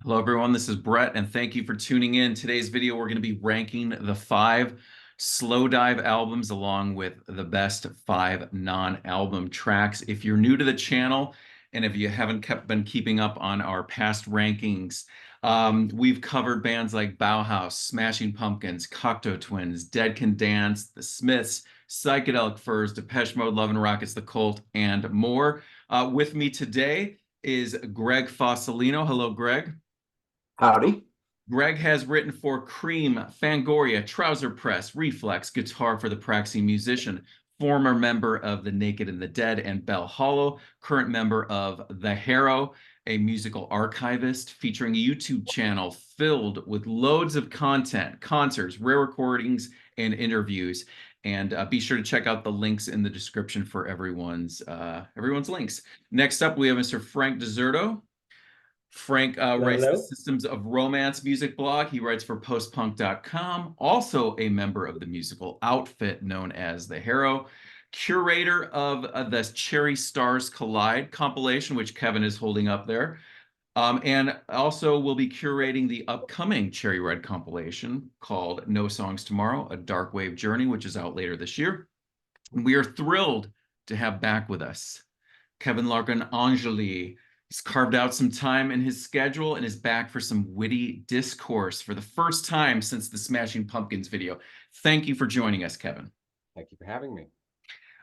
Hello, everyone. This is Brett, and thank you for tuning in. Today's video, we're going to be ranking the 5 Slowdive albums along with the best 5 non-album tracks. If you're new to the channel, and if you haven't been keeping up on our past rankings, we've covered bands like Bauhaus, Smashing Pumpkins, Cocteau Twins, Dead Can Dance, The Smiths, Psychedelic Furs, Depeche Mode, Love and Rockets, The Cult, and more. With me today is Greg Fasolino. Hello, Greg. Howdy. Greg has written for Creem, Fangoria, Trouser Press, Reflex, Guitar for the Praxi Musician, former member of The Naked and the Dead and Bell Hollow, current member of The Harrow, a musical archivist featuring a YouTube channel filled with loads of content, concerts, rare recordings, and interviews. And be sure to check out the links in the description for everyone's links. Next up, we have Mr. Frank Deserto. Frank writes the Systems of Romance music blog. He writes for postpunk.com, also a member of the musical outfit known as The Harrow, curator of the Cherry Stars Collide compilation, which Kevin is holding up there, and also will be curating the upcoming Cherry Red compilation called No Songs Tomorrow, A Dark Wave Journey, which is out later this year. We are thrilled to have back with us Kevin Larkin-Angioli. He's carved out some time in his schedule and is back for some witty discourse for the first time since the Smashing Pumpkins video. Thank you for joining us, Kevin. Thank you for having me.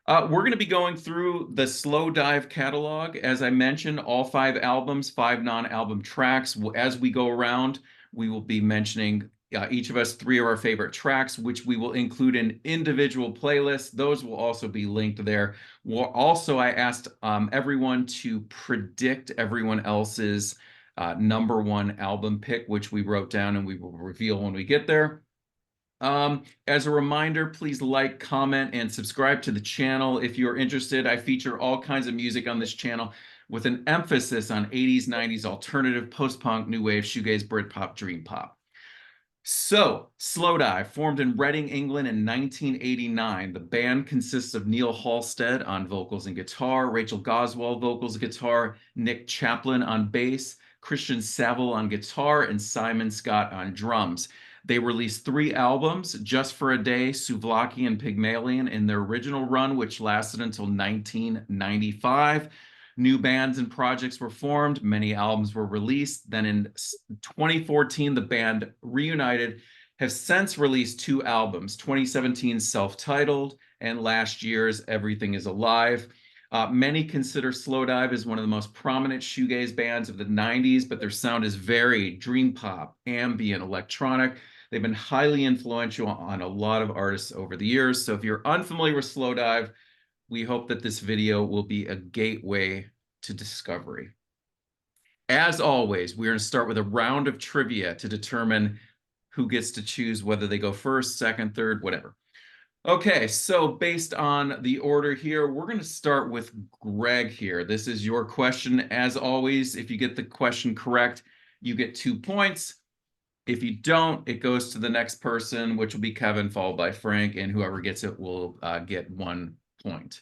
We're going to be going through the Slowdive catalog. As I mentioned, all 5 albums, 5 non-album tracks. As we go around, we will be mentioning each of us 3 of our favorite tracks, which we will include in individual playlists. Those will also be linked there. I asked everyone to predict everyone else's #1 album pick, which we wrote down and we will reveal when we get there. As a reminder, please like, comment, and subscribe to the channel. If you're interested, I feature all kinds of music on this channel with an emphasis on 80s, 90s alternative, post-punk, new wave, shoegaze, Britpop, dream pop. So, Slowdive, formed in Reading, England in 1989. The band consists of Neil Halstead on vocals and guitar, Rachel Goswell vocals and guitar, Nick Chaplin on bass, Christian Saville on guitar, and Simon Scott on drums. They released 3 albums, Just for a Day, Souvlaki, and Pygmalion in their original run, which lasted until 1995. New bands and projects were formed. Many albums were released. Then in 2014, the band reunited, have since released 2 albums, 2017's self-titled and last year's Everything is Alive. Many consider Slowdive as one of the most prominent shoegaze bands of the 90s, but their sound is very dream pop, ambient, electronic. They've been highly influential on a lot of artists over the years. So if you're unfamiliar with Slowdive, we hope that this video will be a gateway to discovery. As always, we're going to start with a round of trivia to determine who gets to choose whether they go first, second, third, whatever. Okay, so based on the order here, we're going to start with Greg here. This is your question. As always, if you get the question correct, you get 2 points. If you don't, it goes to the next person, which will be Kevin, followed by Frank, and whoever gets it will get 1 point.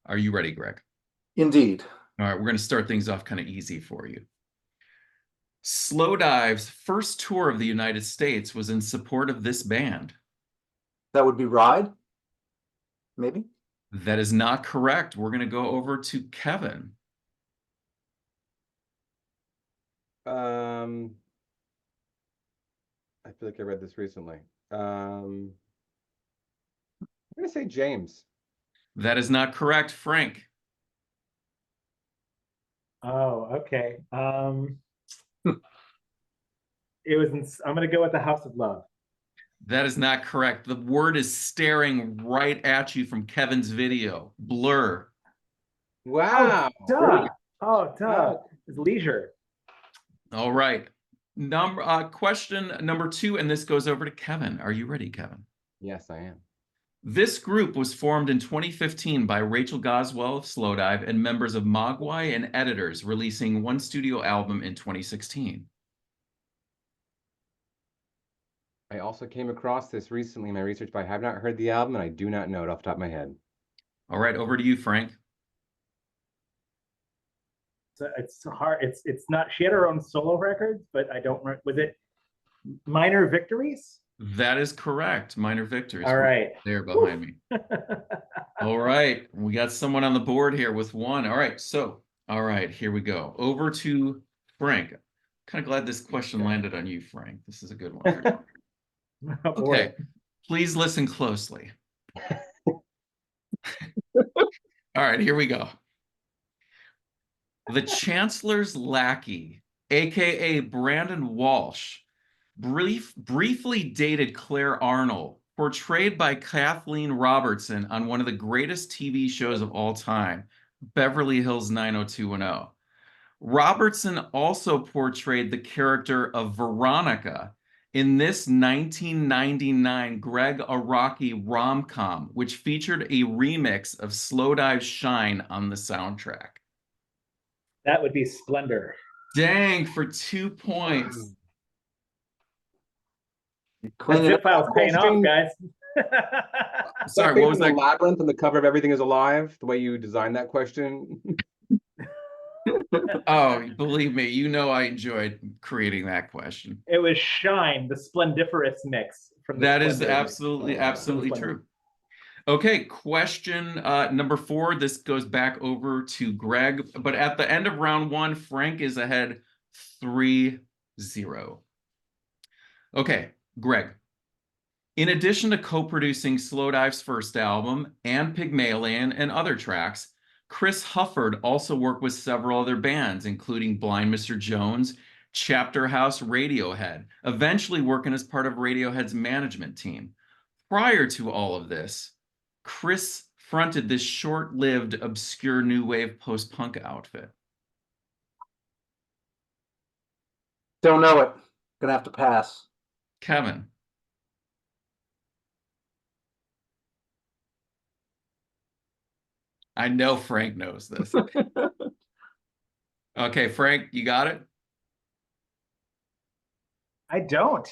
Are you ready, Greg? Indeed. All right, we're going to start things off kind of easy for you. Slowdive's first tour of the United States was in support of this band. That would be Ride, maybe? That is not correct. We're going to go over to Kevin. I feel like I read this recently. I'm going to say James. That is not correct. Frank. Oh, okay. I'm going to go with the House of Love. That is not correct. The word is staring right at you from Kevin's video. Blur. Wow. Oh, duh. Oh, duh. It's Leisure. All right. Question number 2, and this goes over to Kevin. Are you ready, Kevin? Yes, I am. This group was formed in 2015 by Rachel Goswell of Slowdive and members of Mogwai and Editors, releasing 1 studio album in 2016. I also came across this recently in my research, but I have not heard the album, and I do not know it off the top of my head. All right, over to you, Frank. it's hard. It's not. She had her own solo records, but I don't remember. Was it Minor Victories? That is correct. Minor Victories. All right. There behind me. All right. We got someone on the board here with one. All right. So, all right, here we go. Over to Frank. Kind of glad this question landed on you, Frank. This is a good one. Oh, boy. Okay. Please listen closely. All right, here we go. The Chancellor's lackey, aka Brandon Walsh, briefly dated Claire Arnold, portrayed by Kathleen Robertson on one of the greatest TV shows of all time, Beverly Hills 90210. Robertson also portrayed the character of Veronica in this 1999 Greg Araki rom-com, which featured a remix of Slowdive's Shine on the soundtrack. That would be Splendor. Dang, for 2 points. As if I was paying off, guys. Sorry, what was the that? labyrinth on the cover of Everything Is Alive? The way you designed that question. Oh, believe me, you know I enjoyed creating that question. It was Shine, the splendiferous mix. From the That is Splendor mix. absolutely true. Okay, question number 4. This goes back over to Greg, but at the end of round 1, Frank is ahead 3-0. Okay, Greg. In addition to co-producing Slowdive's first album and Pygmalion and other tracks, Chris Hufford also worked with several other bands, including Blind Mr. Jones, Chapter House, Radiohead, eventually working as part of Radiohead's management team. Prior to all of this, Chris fronted this short-lived, obscure new wave post-punk outfit. Don't know it. Gonna have to pass. Kevin. I know Frank knows this. Okay, Frank, you got it? I don't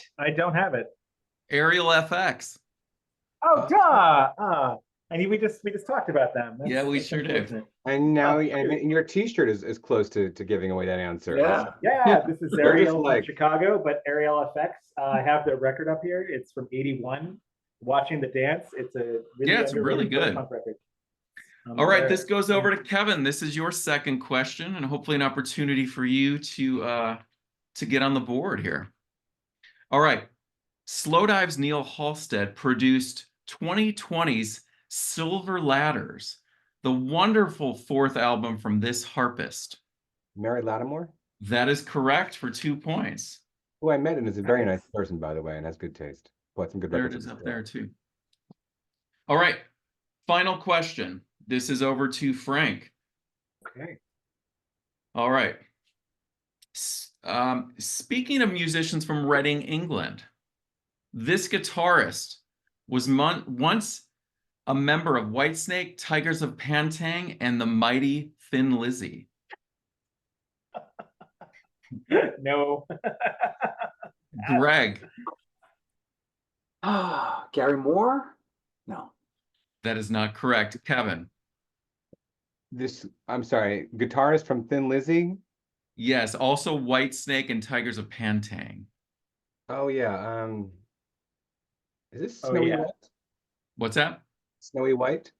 have it. Aerial FX. Oh, duh. I mean, we just talked about them. Yeah, we that's sure did. unfortunate. And now Oh, and your T-shirt is close to giving away that answer. Yeah. Yeah, this is They're just Ariel like- from Chicago, but Ariel FX. I have the record up here. It's from '81. Watching the Dance. It's a really Yeah, it's really underrated good. punk record. All right, there. this goes over to Kevin. This is your second question, and hopefully an opportunity for you to get on the board here. All right, Slowdive's Neil Halstead produced 2020's Silver Ladders, the wonderful 4th album from this harpist. Mary Lattimore, That is correct for 2 points. who I met and is a very nice person, by the way, and has good taste. Bought some good There it records. is up there too. All right, final question. This is over to Frank. Okay. All right. Speaking of musicians from Reading, England, this guitarist was once a member of Whitesnake, Tigers of Pantang, and the mighty Thin Lizzy. No. Greg, Gary Moore? No. that is not correct. Kevin, I'm sorry, guitarist from Thin Lizzy. yes, also Whitesnake and Tigers of Pantang. Oh yeah. Is this Oh, Snowy yeah. White? What's that? Snowy White?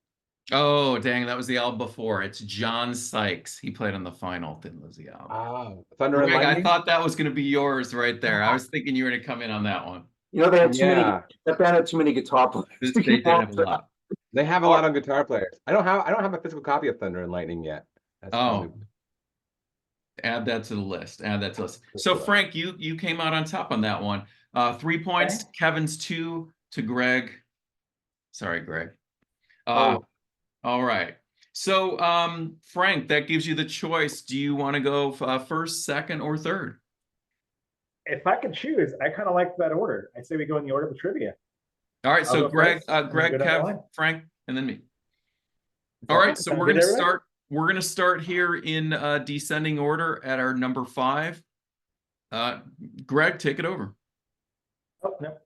Oh, dang, that was the album before. It's John Sykes. He played on the final Thin Lizzy album. Ah, Thunder and Greg, I Lightning. thought that was going to be yours right there. I was thinking you were going to come in on that one. You know, they had too many. Yeah, That band had too many guitar players. They to did keep have up. a lot. they have a lot of guitar players. I don't have a physical copy of Thunder and Lightning yet. That's Oh, probably- add that to the list. Add that to the list. So Frank, you came out on top on that one. 3 points. Okay. Kevin's 2 to Greg. Sorry, Greg. Oh. All right. So Frank, that gives you the choice. Do you want to go first, second, or third? If I could choose, I kind of like that order. I say we go in the order of the trivia. All right. I'll So go Greg, first, and then Greg, go down the Kev, line. Frank, and then me. Is All that- right. So sound we're good gonna to everyone? start. We're gonna start here in descending order at our number 5. Greg, take it over. Oh no,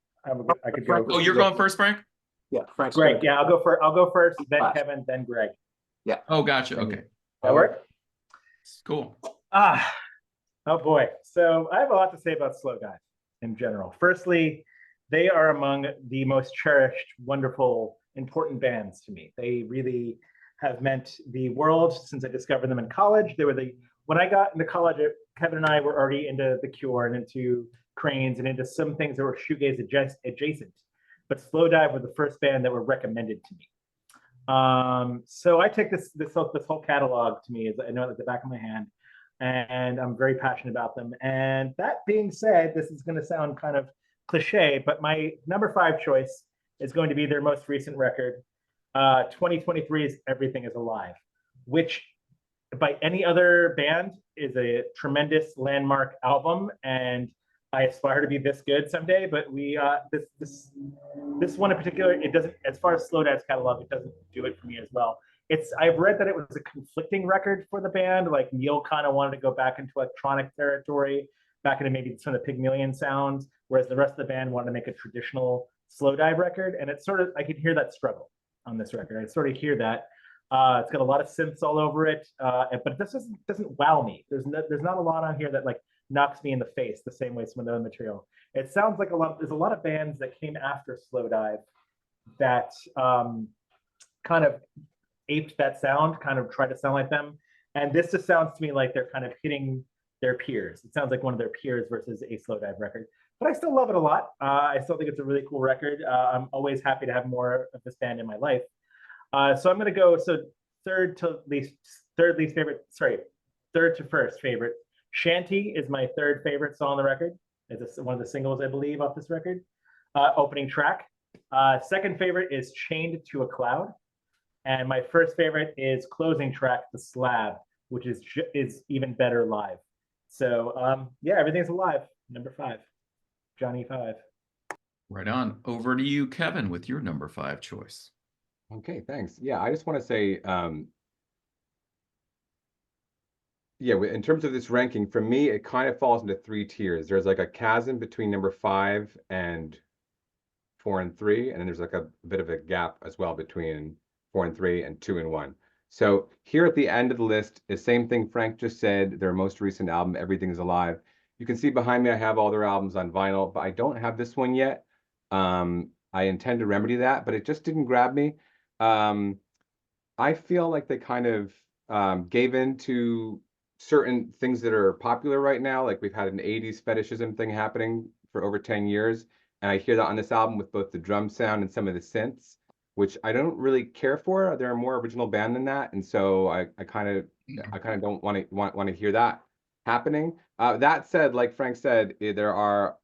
I could go. Oh, you're going first, Frank? Yeah, Frank's Greg. good. Yeah, I'll go first. Then Fast. Kevin. Then Greg. Oh, gotcha. Okay. That work? Cool. Oh boy. So I have a lot to say about Slowdive in general. Firstly, they are among the most cherished, wonderful, important bands to me. They really have meant the world since I discovered them in college. They were when I got into college, Kevin and I were already into The Cure and into Cranes and into some things that were shoegaze adjacent. But Slowdive were the first band that were recommended to me. So I take this whole catalog to me, as I know it at the back of my hand, and I'm very passionate about them. And that being said, this is going to sound kind of cliche, but my number 5 choice is going to be their most recent record, 2023's Everything Is Alive, which by any other band is a tremendous landmark album, and I aspire to be this good someday. But this one in particular, it doesn't, as far as Slowdive's catalog, it doesn't do it for me as well. I've read that it was a conflicting record for the band. Like Neil kind of wanted to go back into electronic territory, back into maybe some of the Pygmalion sounds, whereas the rest of the band wanted to make a traditional Slowdive record. And it's sort of, I could hear that struggle on this record. I sort of hear that. It's got a lot of synths all over it, but this doesn't wow me. There's not a lot on here that like knocks me in the face the same way some of the other material. It sounds like there's a lot of bands that came after Slowdive that kind of aped that sound, kind of tried to sound like them. And this just sounds to me like they're kind of hitting their peers. It sounds like one of their peers versus a Slowdive record. But I still love it a lot. I still think it's a really cool record. I'm always happy to have more of this band in my life. So I'm going to go, third to first favorite. Shanty is my third favorite song on the record. It's one of the singles, I believe, off this record. Opening track. Second favorite is Chained to a Cloud. And my first favorite is closing track, The Slab, which is even better live. So yeah, Everything's Alive, number 5. Johnny 5. Right on. Over to you, Kevin, with your number 5 choice. Okay, thanks. Yeah, I just want to say, yeah, in terms of this ranking, for me, it kind of falls into 3 tiers. There's like a chasm between number 5 and 4 and 3, and then there's like a bit of a gap as well between 4 and 3 and 2 and 1. So here at the end of the list is same thing Frank just said, their most recent album, Everything Is Alive. You can see behind me I have all their albums on vinyl, but I don't have this one yet. I intend to remedy that, but it just didn't grab me. I feel like they kind of gave in to certain things that are popular right now. Like we've had an 80s fetishism thing happening for over 10 years. And I hear that on this album with both the drum sound and some of the synths, which I don't really care for. They're a more original band than that. And so I kind of don't want to hear that happening. That said, like Frank said, there are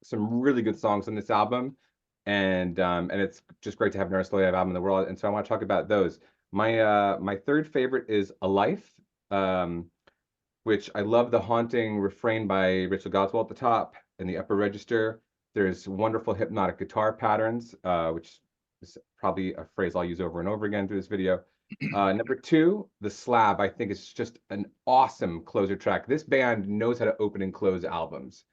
some really good songs on this album. And it's just great to have another Slowdive album in the world. And so I want to talk about those. My third favorite is A Life, which I love the haunting refrain by Rachel Goswell at the top in the upper register. There's wonderful hypnotic guitar patterns, which is probably a phrase I'll use over and over again through this video. Number 2, The Slab, I think is just an awesome closer track. This band knows how to open and close albums.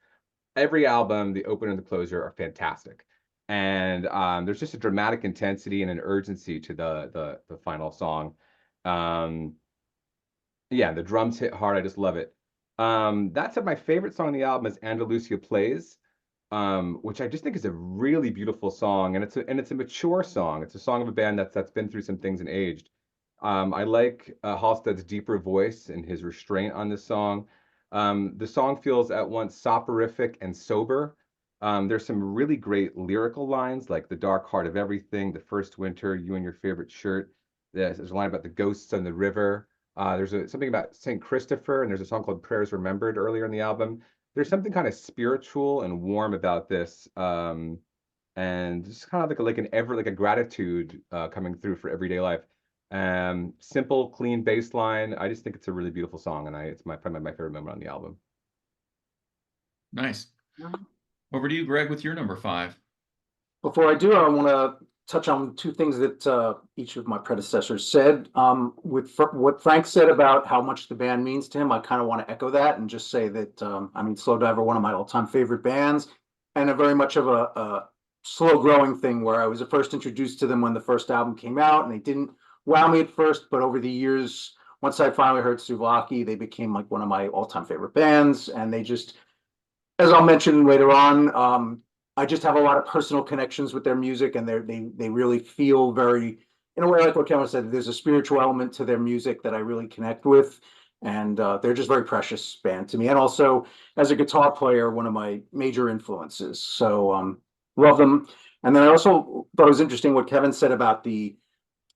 Every album, the opener and the closer are fantastic. And there's just a dramatic intensity and an urgency to the final song. Yeah, the drums hit hard. I just love it. That said, my favorite song on the album is Andalusia Plays, which I just think is a really beautiful song, and it's a mature song. It's a song of a band that's been through some things and aged. I like Halstead's deeper voice and his restraint on this song. The song feels at once soporific and sober. There's some really great lyrical lines like the dark heart of everything, the first winter, you and your favorite shirt. There's a line about the ghosts on the river. There's something about St. Christopher, and there's a song called Prayers Remembered earlier in the album. There's something kind of spiritual and warm about this, and just kind of like a gratitude coming through for everyday life. Simple, clean bass line. I just think it's a really beautiful song, and it's probably my favorite moment on the album. Nice. Over to you, Greg, with your number 5. Before I do, I want to touch on 2 things that each of my predecessors said. With what Frank said about how much the band means to him, I kind of want to echo that and just say that, Slowdive are one of my all-time favorite bands, and a very much of a slow-growing thing where I was first introduced to them when the first album came out, and they didn't wow me at first, but over the years, once I finally heard Souvlaki, they became like one of my all-time favorite bands, and they just, as I'll mention later on, I just have a lot of personal connections with their music, and they really feel very, in a way, like what Kevin said, there's a spiritual element to their music that I really connect with, and they're just very precious band to me. And also, as a guitar player, one of my major influences. So love them. And then I also thought it was interesting what Kevin said about the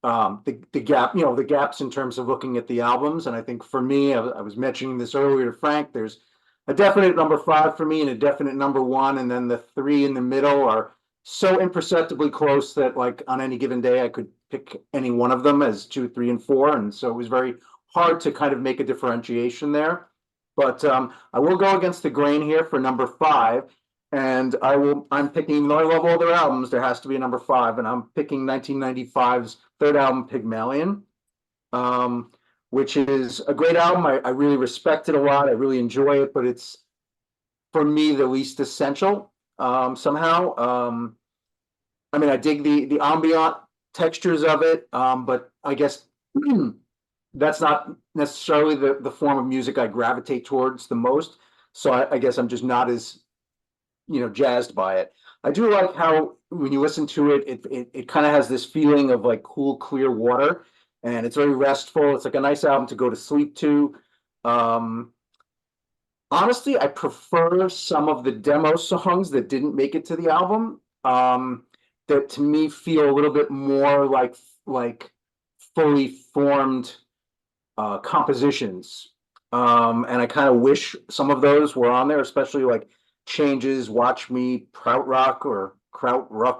gap, the gaps in terms of looking at the albums. And I think for me, I was mentioning this earlier to Frank, there's a definite number 5 for me and a definite number 1, and then the 3 in the middle are so imperceptibly close that like on any given day I could pick any one of them as 2, 3, and 4, and so it was very hard to kind of make a differentiation there. But I will go against the grain here for number 5, and I'm picking, even though I love all their albums, there has to be a number 5, and I'm picking 1995's third album, Pygmalion, which is a great album. I really respect it a lot. I really enjoy it, but it's, for me, the least essential somehow. I mean, I dig the ambient textures of it, but I guess that's not necessarily the form of music I gravitate towards the most. So I guess I'm just not as, jazzed by it. I do like how when you listen to it, it kind of has this feeling of like cool, clear water, and it's very restful. It's like a nice album to go to sleep to. Honestly, I prefer some of the demo songs that didn't make it to the album. That to me feel a little bit more like fully formed compositions. And I kind of wish some of those were on there, especially like Changes, Watch Me, Krautrock or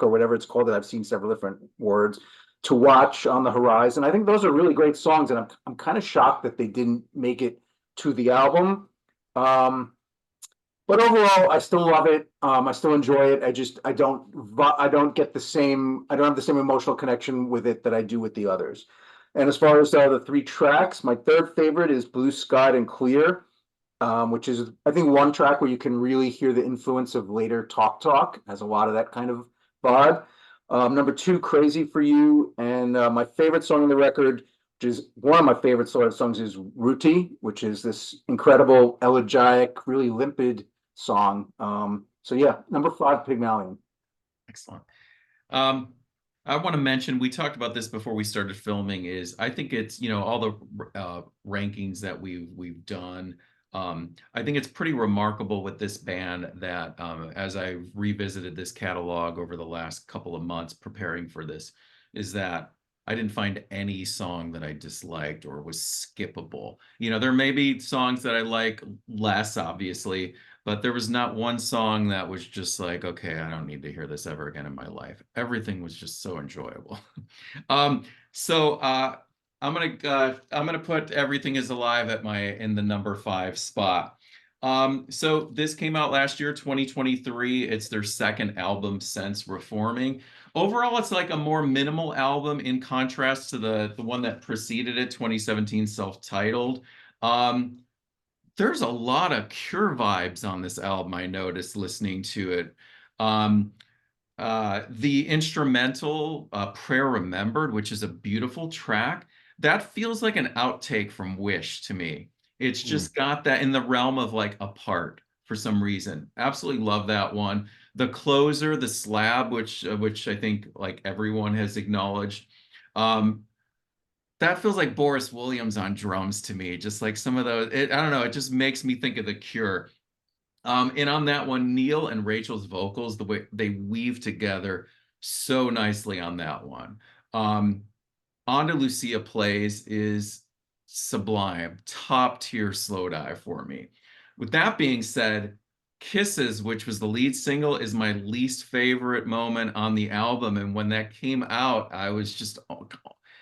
whatever it's called, that I've seen several different words, To Watch on the Horizon. I think those are really great songs, and I'm kind of shocked that they didn't make it to the album. But overall, I still love it. I still enjoy it. I don't get the same, I don't have the same emotional connection with it that I do with the others. And as far as the 3 tracks, my third favorite is Blue Sky and Clear, which is, I think, one track where you can really hear the influence of later Talk, has a lot of that kind of vibe. Number 2, Crazy for You, and my favorite song on the record, which is one of my favorite sort of songs, is Ruti, which is this incredible, elegiac, really limpid song. So yeah, number 5, Pygmalion. Excellent. I want to mention, we talked about this before we started filming, is I think it's, all the rankings that we've done. I think it's pretty remarkable with this band that as I revisited this catalog over the last couple of months preparing for this, is that I didn't find any song that I disliked or was skippable. There may be songs that I like less, obviously, but there was not one song that was just like, okay, I don't need to hear this ever again in my life. Everything was just so enjoyable. So I'm gonna put Everything Is Alive in the number 5 spot. So this came out last year, 2023. It's their second album since reforming. Overall, it's like a more minimal album in contrast to the one that preceded it, 2017, self-titled. There's a lot of Cure vibes on this album, I noticed listening to it. The instrumental, Prayer Remembered, which is a beautiful track, that feels like an outtake from Wish to me. It's just got that in the realm of like Apart for some reason. Absolutely love that one. The Closer, The Slab, which I think like everyone has acknowledged. That feels like Boris Williams on drums to me. Just like some of those, I don't know, it just makes me think of The Cure. And on that one, Neil and Rachel's vocals, the way they weave together so nicely on that one. Andalusia Plays is sublime, top tier Slowdive for me. With that being said, Kisses, which was the lead single, is my least favorite moment on the album. And when that came out, I was just,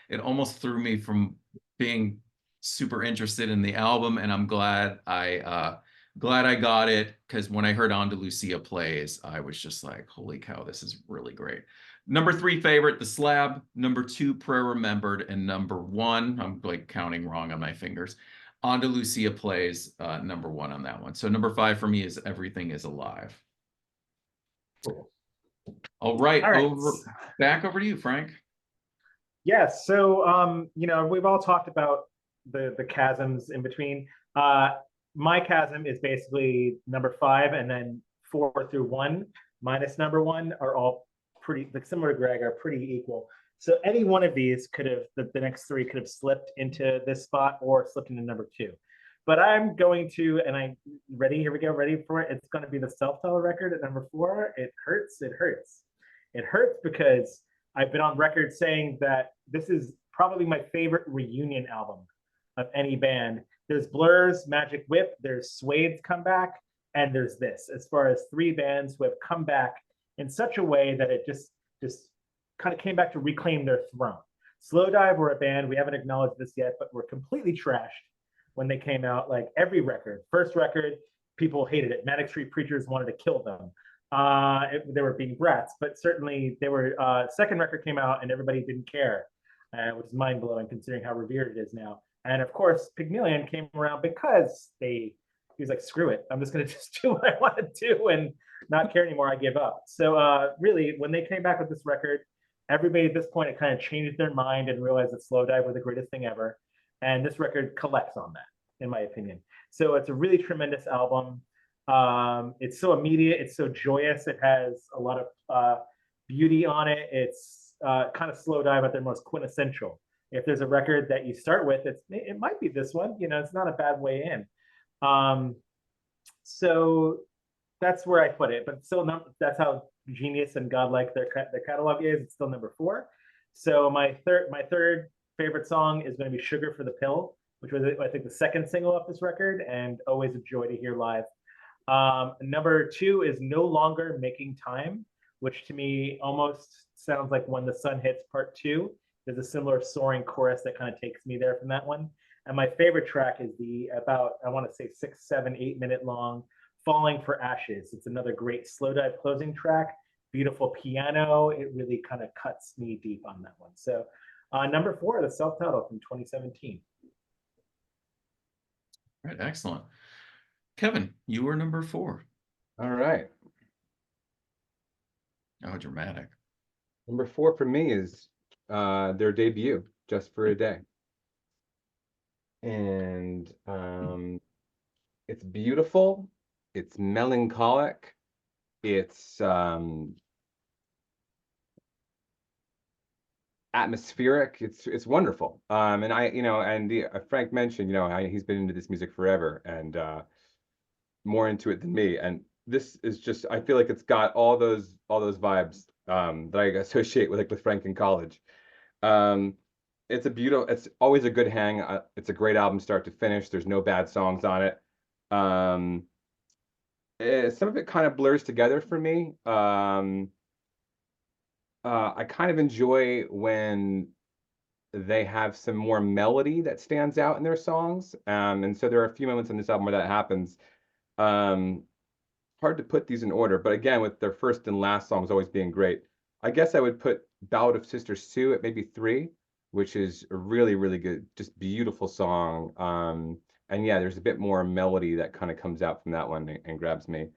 it almost threw me from being super interested in the album. And I'm glad I got it, because when I heard Andalusia Plays, I was just like, holy cow, this is really great. Number 3 favorite, The Slab. Number 2, Prayer Remembered. And number 1, I'm like counting wrong on my fingers, Andalusia Plays, number 1 on that one. So number 5 for me is Everything Is Alive. Cool. All right, All right. Back over to you, Frank. Yes. So, we've all talked about the chasms in between. My chasm is basically number 5, and then 4 through 1 minus number 1 are all pretty, like similar to Greg, are pretty equal. So any one of these could have, the next 3 could have slipped into this spot or slipped into number 2. But I'm going to, and I'm ready, here we go, ready for it. It's going to be the self-titled record at number 4. It hurts, it hurts. It hurts because I've been on record saying that this is probably my favorite reunion album of any band. There's Blur's Magic Whip, there's Suede's Comeback, and there's this, as far as 3 bands who have come back in such a way that it just kind of came back to reclaim their throne. Slowdive were a band, we haven't acknowledged this yet, but were completely trashed when they came out. Like every record, first record, people hated it. Manic Street Preachers wanted to kill them. They were being brats, but certainly they were, second record came out and everybody didn't care. It was mind-blowing considering how revered it is now. And of course, Pygmalion came around because he was like, screw it, I'm just gonna just do what I want to do and not care anymore, I give up. So really, when they came back with this record, everybody at this point, it kind of changed their mind and realized that Slowdive were the greatest thing ever. And this record collects on that, in my opinion. So it's a really tremendous album. It's so immediate, it's so joyous, it has a lot of beauty on it. It's kind of Slowdive at their most quintessential. If there's a record that you start with, it might be this one. You know, it's not a bad way in. So that's where I put it. But still, that's how genius and godlike their catalog is. It's still number 4. So my third favorite song is going to be "Sugar for the Pill," which was, I think, the second single off this record, and always a joy to hear live. Number 2 is "No Longer Making Time," which to me almost sounds like "When the Sun Hits" Part 2. There's a similar soaring chorus that kind of takes me there from that one. And my favorite track is the about, I want to say 6, 7, 8 minute long "Falling for Ashes." It's another great Slowdive closing track. Beautiful piano. It really kind of cuts me deep on that one. So number 4, the self-titled from 2017. All right, excellent. Kevin, you were number 4. All right. Oh, dramatic. Number 4 for me is their debut, "Just for a Day." And it's beautiful, it's melancholic, it's atmospheric, it's wonderful. And Frank mentioned, he's been into this music forever and more into it than me. And this is just, I feel like it's got all those vibes that I associate with Frank in college. It's always a good hang. It's a great album start to finish. There's no bad songs on it. Some of it kind of blurs together for me. I kind of enjoy when they have some more melody that stands out in their songs. And so there are a few moments on this album where that happens. Hard to put these in order, but again, with their first and last songs always being great, I guess I would put "Ballad of Sister Sue" at maybe 3, which is a really, really good, just beautiful song. And yeah, there's a bit more melody that kind of comes out from that one and grabs me.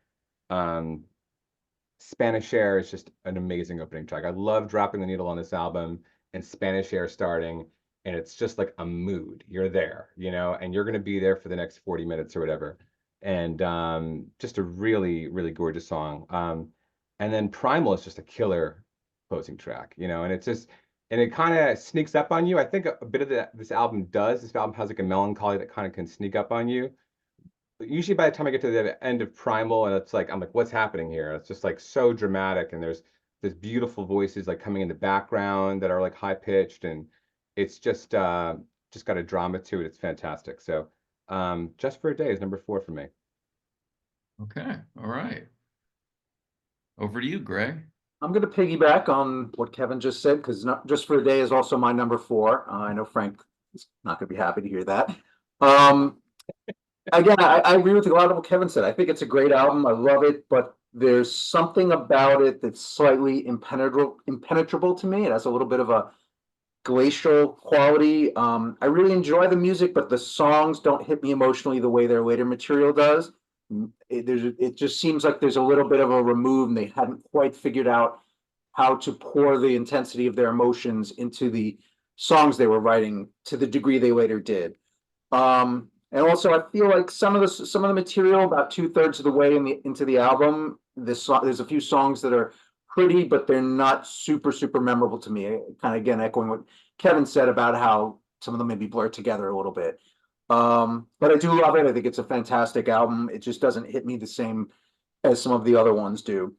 "Spanish Air" is just an amazing opening track. I love dropping the needle on this album and "Spanish Air" starting, and it's just like a mood. You're there, and you're going to be there for the next 40 minutes or whatever. And just a really, really gorgeous song. And then "Primal" is just a killer closing track, and it's just, and it kind of sneaks up on you. I think a bit of this album has like a melancholy that kind of can sneak up on you. But usually by the time I get to the end of "Primal," and I'm like, what's happening here? It's just like so dramatic, and there's beautiful voices like coming in the background that are like high pitched, and it's just got a drama to it. It's fantastic. So "Just for a Day" is number 4 for me. Okay, all right. Over to you, Greg. I'm going to piggyback on what Kevin just said, because "Just for a Day" is also my number 4. I know Frank is not going to be happy to hear that. Again, I agree with a lot of what Kevin said. I think it's a great album. I love it, but there's something about it that's slightly impenetrable to me. It has a little bit of a glacial quality. I really enjoy the music, but the songs don't hit me emotionally the way their later material does. It just seems like there's a little bit of a remove, and they hadn't quite figured out how to pour the intensity of their emotions into the songs they were writing to the degree they later did. And also I feel like some of the material, about 2/3 of the way into the album, there's a few songs that are pretty, but they're not super memorable to me. Kind of again echoing what Kevin said about how some of them maybe blur together a little bit. But I do love it. I think it's a fantastic album. It just doesn't hit me the same as some of the other ones do.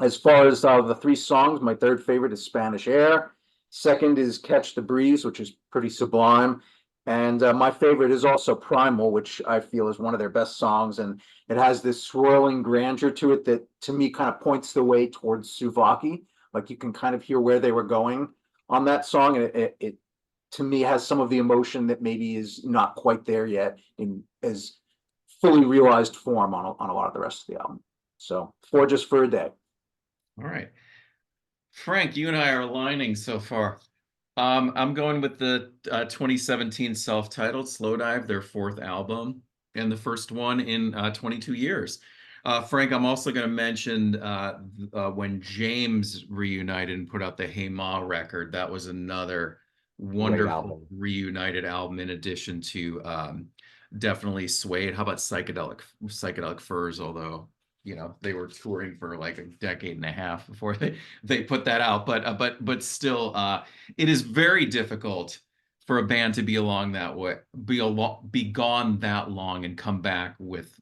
As far as the three songs, my third favorite is Spanish Air. Second is Catch the Breeze, which is pretty sublime. And my favorite is also Primal, which I feel is one of their best songs. And it has this swirling grandeur to it that to me kind of points the way towards Souvlaki. Like you can kind of hear where they were going on that song. And it to me has some of the emotion that maybe is not quite there yet in as fully realized form on a lot of the rest of the album. So 4 Just for a Day. All right. Frank, you and I are aligning so far. I'm going with the 2017 self-titled Slowdive, their 4th album, and the first one in 22 years. Frank, I'm also going to mention when James reunited and put out the Hey Ma record. That was another wonderful reunited album in addition to definitely Suede. How about Psychedelic Furs, although you know they were touring for like a decade and a half before they put that out, but still it is very difficult for a band to be along that way, be gone that long and come back with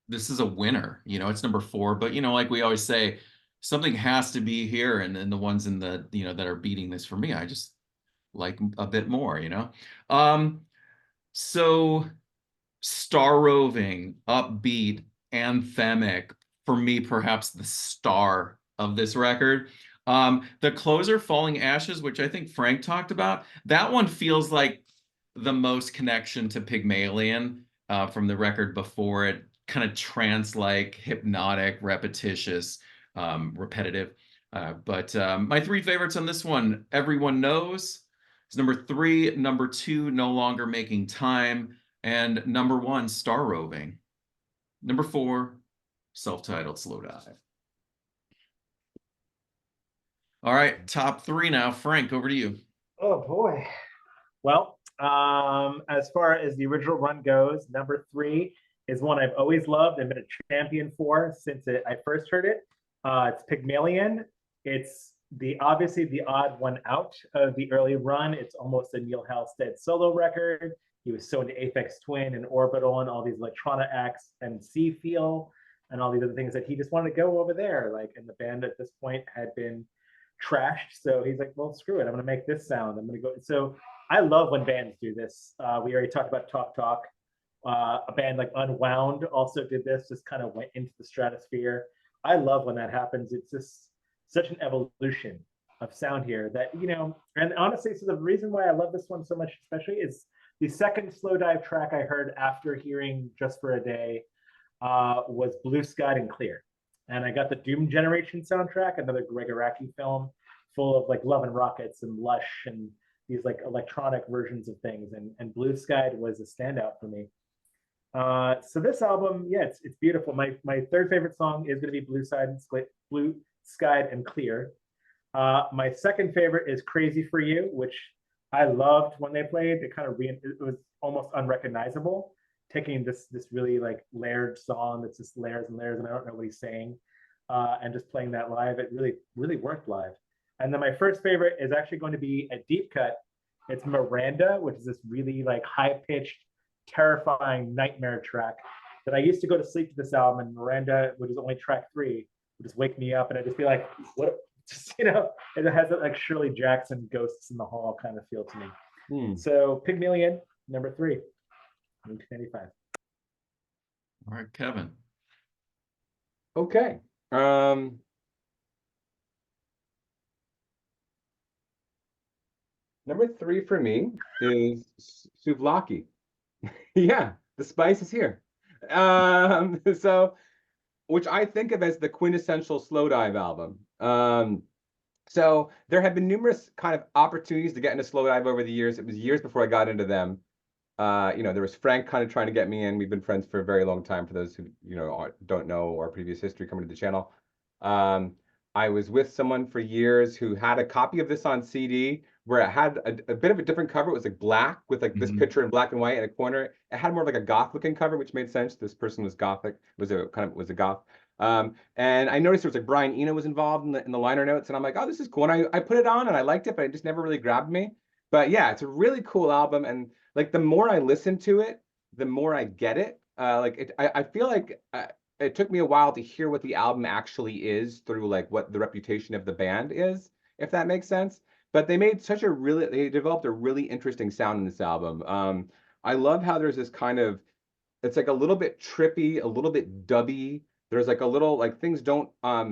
this is a winner. You know, it's number 4, but you know, like we always say, something has to be here, and then the ones in the you know that are beating this for me, I just like a bit more, you know. So star roving, upbeat, anthemic, for me, perhaps the star of this record. The closer, Falling Ashes, which I think Frank talked about, that one feels like the most connection to Pygmalion from the record before it, kind of trance-like, hypnotic, repetitious, repetitive. But my 3 favorites on this one, Everyone Knows, is number 3, number 2, No Longer Making Time, and number 1, Star Roving. Number 4, self-titled Slowdive. All right, top 3 now. Frank, over to you. Oh boy. Well, as far as the original run goes, number 3 is one I've always loved and been a champion for since I first heard it. It's Pygmalion. It's obviously the odd one out of the early run. It's almost a Neil Halstead solo record. He was so into Aphex Twin and Orbital and all these electronic acts and Sea Feel and all these other things that he just wanted to go over there. Like, and the band at this point had been trashed. So he's like, well, screw it. I'm going to make this sound. I'm going to go. So I love when bands do this. We already talked about Talk Talk. A band like Unwound also did this, just kind of went into the stratosphere. I love when that happens. It's just such an evolution of sound here that, you know, and honestly, so the reason why I love this one so much, especially, is the second Slowdive track I heard after hearing Just for a Day was Blue Sky and Clear. And I got the Doom Generation soundtrack, another Greg Araki film full of like Love and Rockets and Lush and these like electronic versions of things. And Blue Sky was a standout for me. So this album, yeah, it's beautiful. My 3rd favorite song is going to be Blue Sky and Clear. My 2nd favorite is Crazy for You, which I loved when they played. It kind of it was almost unrecognizable, taking this really like layered song that's just layers and layers, and I don't know what he's saying, and just playing that live. It really worked live. And then my first favorite is actually going to be a deep cut. It's Miranda, which is this really like high pitched, terrifying nightmare track that I used to go to sleep to this album, and Miranda, which is only track 3, would just wake me up, and I'd just be like, what? Just, you know, it has that like Shirley Jackson Ghosts in the Hall kind of feel to me. So Pygmalion, number 3, 1995. All right, Kevin. Okay. Number 3 for me is Souvlaki. Yeah, the spice is here. So, which I think of as the quintessential Slowdive album. So there have been numerous kind of opportunities to get into Slowdive over the years. It was years before I got into them. You know, there was Frank kind of trying to get me in. We've been friends for a very long time, for those who, you know, don't know our previous history coming to the channel. I was with someone for years who had a copy of this on CD, where it had a bit of a different cover. It was like black with like this picture in black and white in a corner. It had more of like a goth looking cover, which made sense. This person was gothic, was a goth. And I noticed there was like Brian Eno was involved in the liner notes, and I'm like, oh, this is cool. And I put it on and I liked it, but it just never really grabbed me. But yeah, it's a really cool album, and like the more I listen to it, the more I get it. I feel like it took me a while to hear what the album actually is through like what the reputation of the band is, if that makes sense. But they developed a really interesting sound in this album. I love how there's this kind of, it's like a little bit trippy, a little bit dubby. There's like a little, like things don't,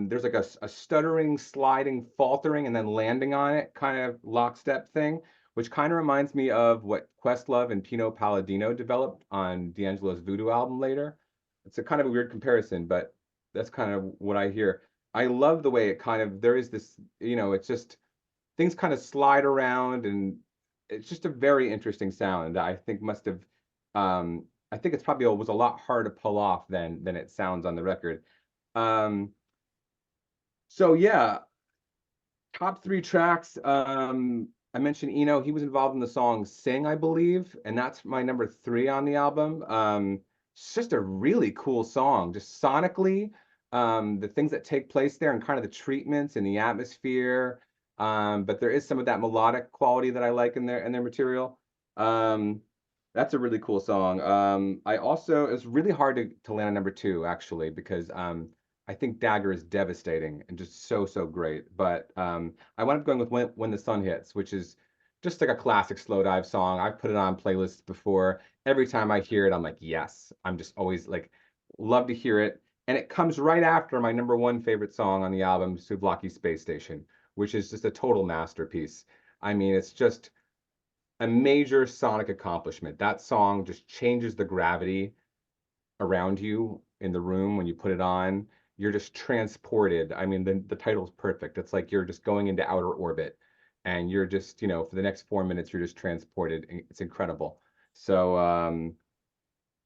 there's like a stuttering, sliding, faltering, and then landing on it kind of lockstep thing, which kind of reminds me of what Questlove and Pino Palladino developed on D'Angelo's Voodoo album later. It's a kind of a weird comparison, but that's kind of what I hear. I love the way it kind of, there is this, it's just, things kind of slide around, and it's just a very interesting sound. I think I think it's probably was a lot harder to pull off than it sounds on the record. So yeah, top 3 tracks. I mentioned Eno. He was involved in the song "Sing," I believe, and that's my number 3 on the album. It's just a really cool song, just sonically. The things that take place there and kind of the treatments and the atmosphere. But there is some of that melodic quality that I like in their material. That's a really cool song. It's really hard to land on number 2 actually, because I think Dagger is devastating and just so great. But I wound up going with When the Sun Hits, which is just like a classic Slowdive song. I've put it on playlists before. Every time I hear it, I'm like, yes. I'm just always like, love to hear it. And it comes right after my number 1 favorite song on the album, Souvlaki Space Station, which is just a total masterpiece. I mean, it's just a major sonic accomplishment. That song just changes the gravity around you in the room when you put it on. You're just transported. I mean, the title's perfect. It's like you're just going into outer orbit, and you're just, for the next 4 minutes, you're just transported. It's incredible. So,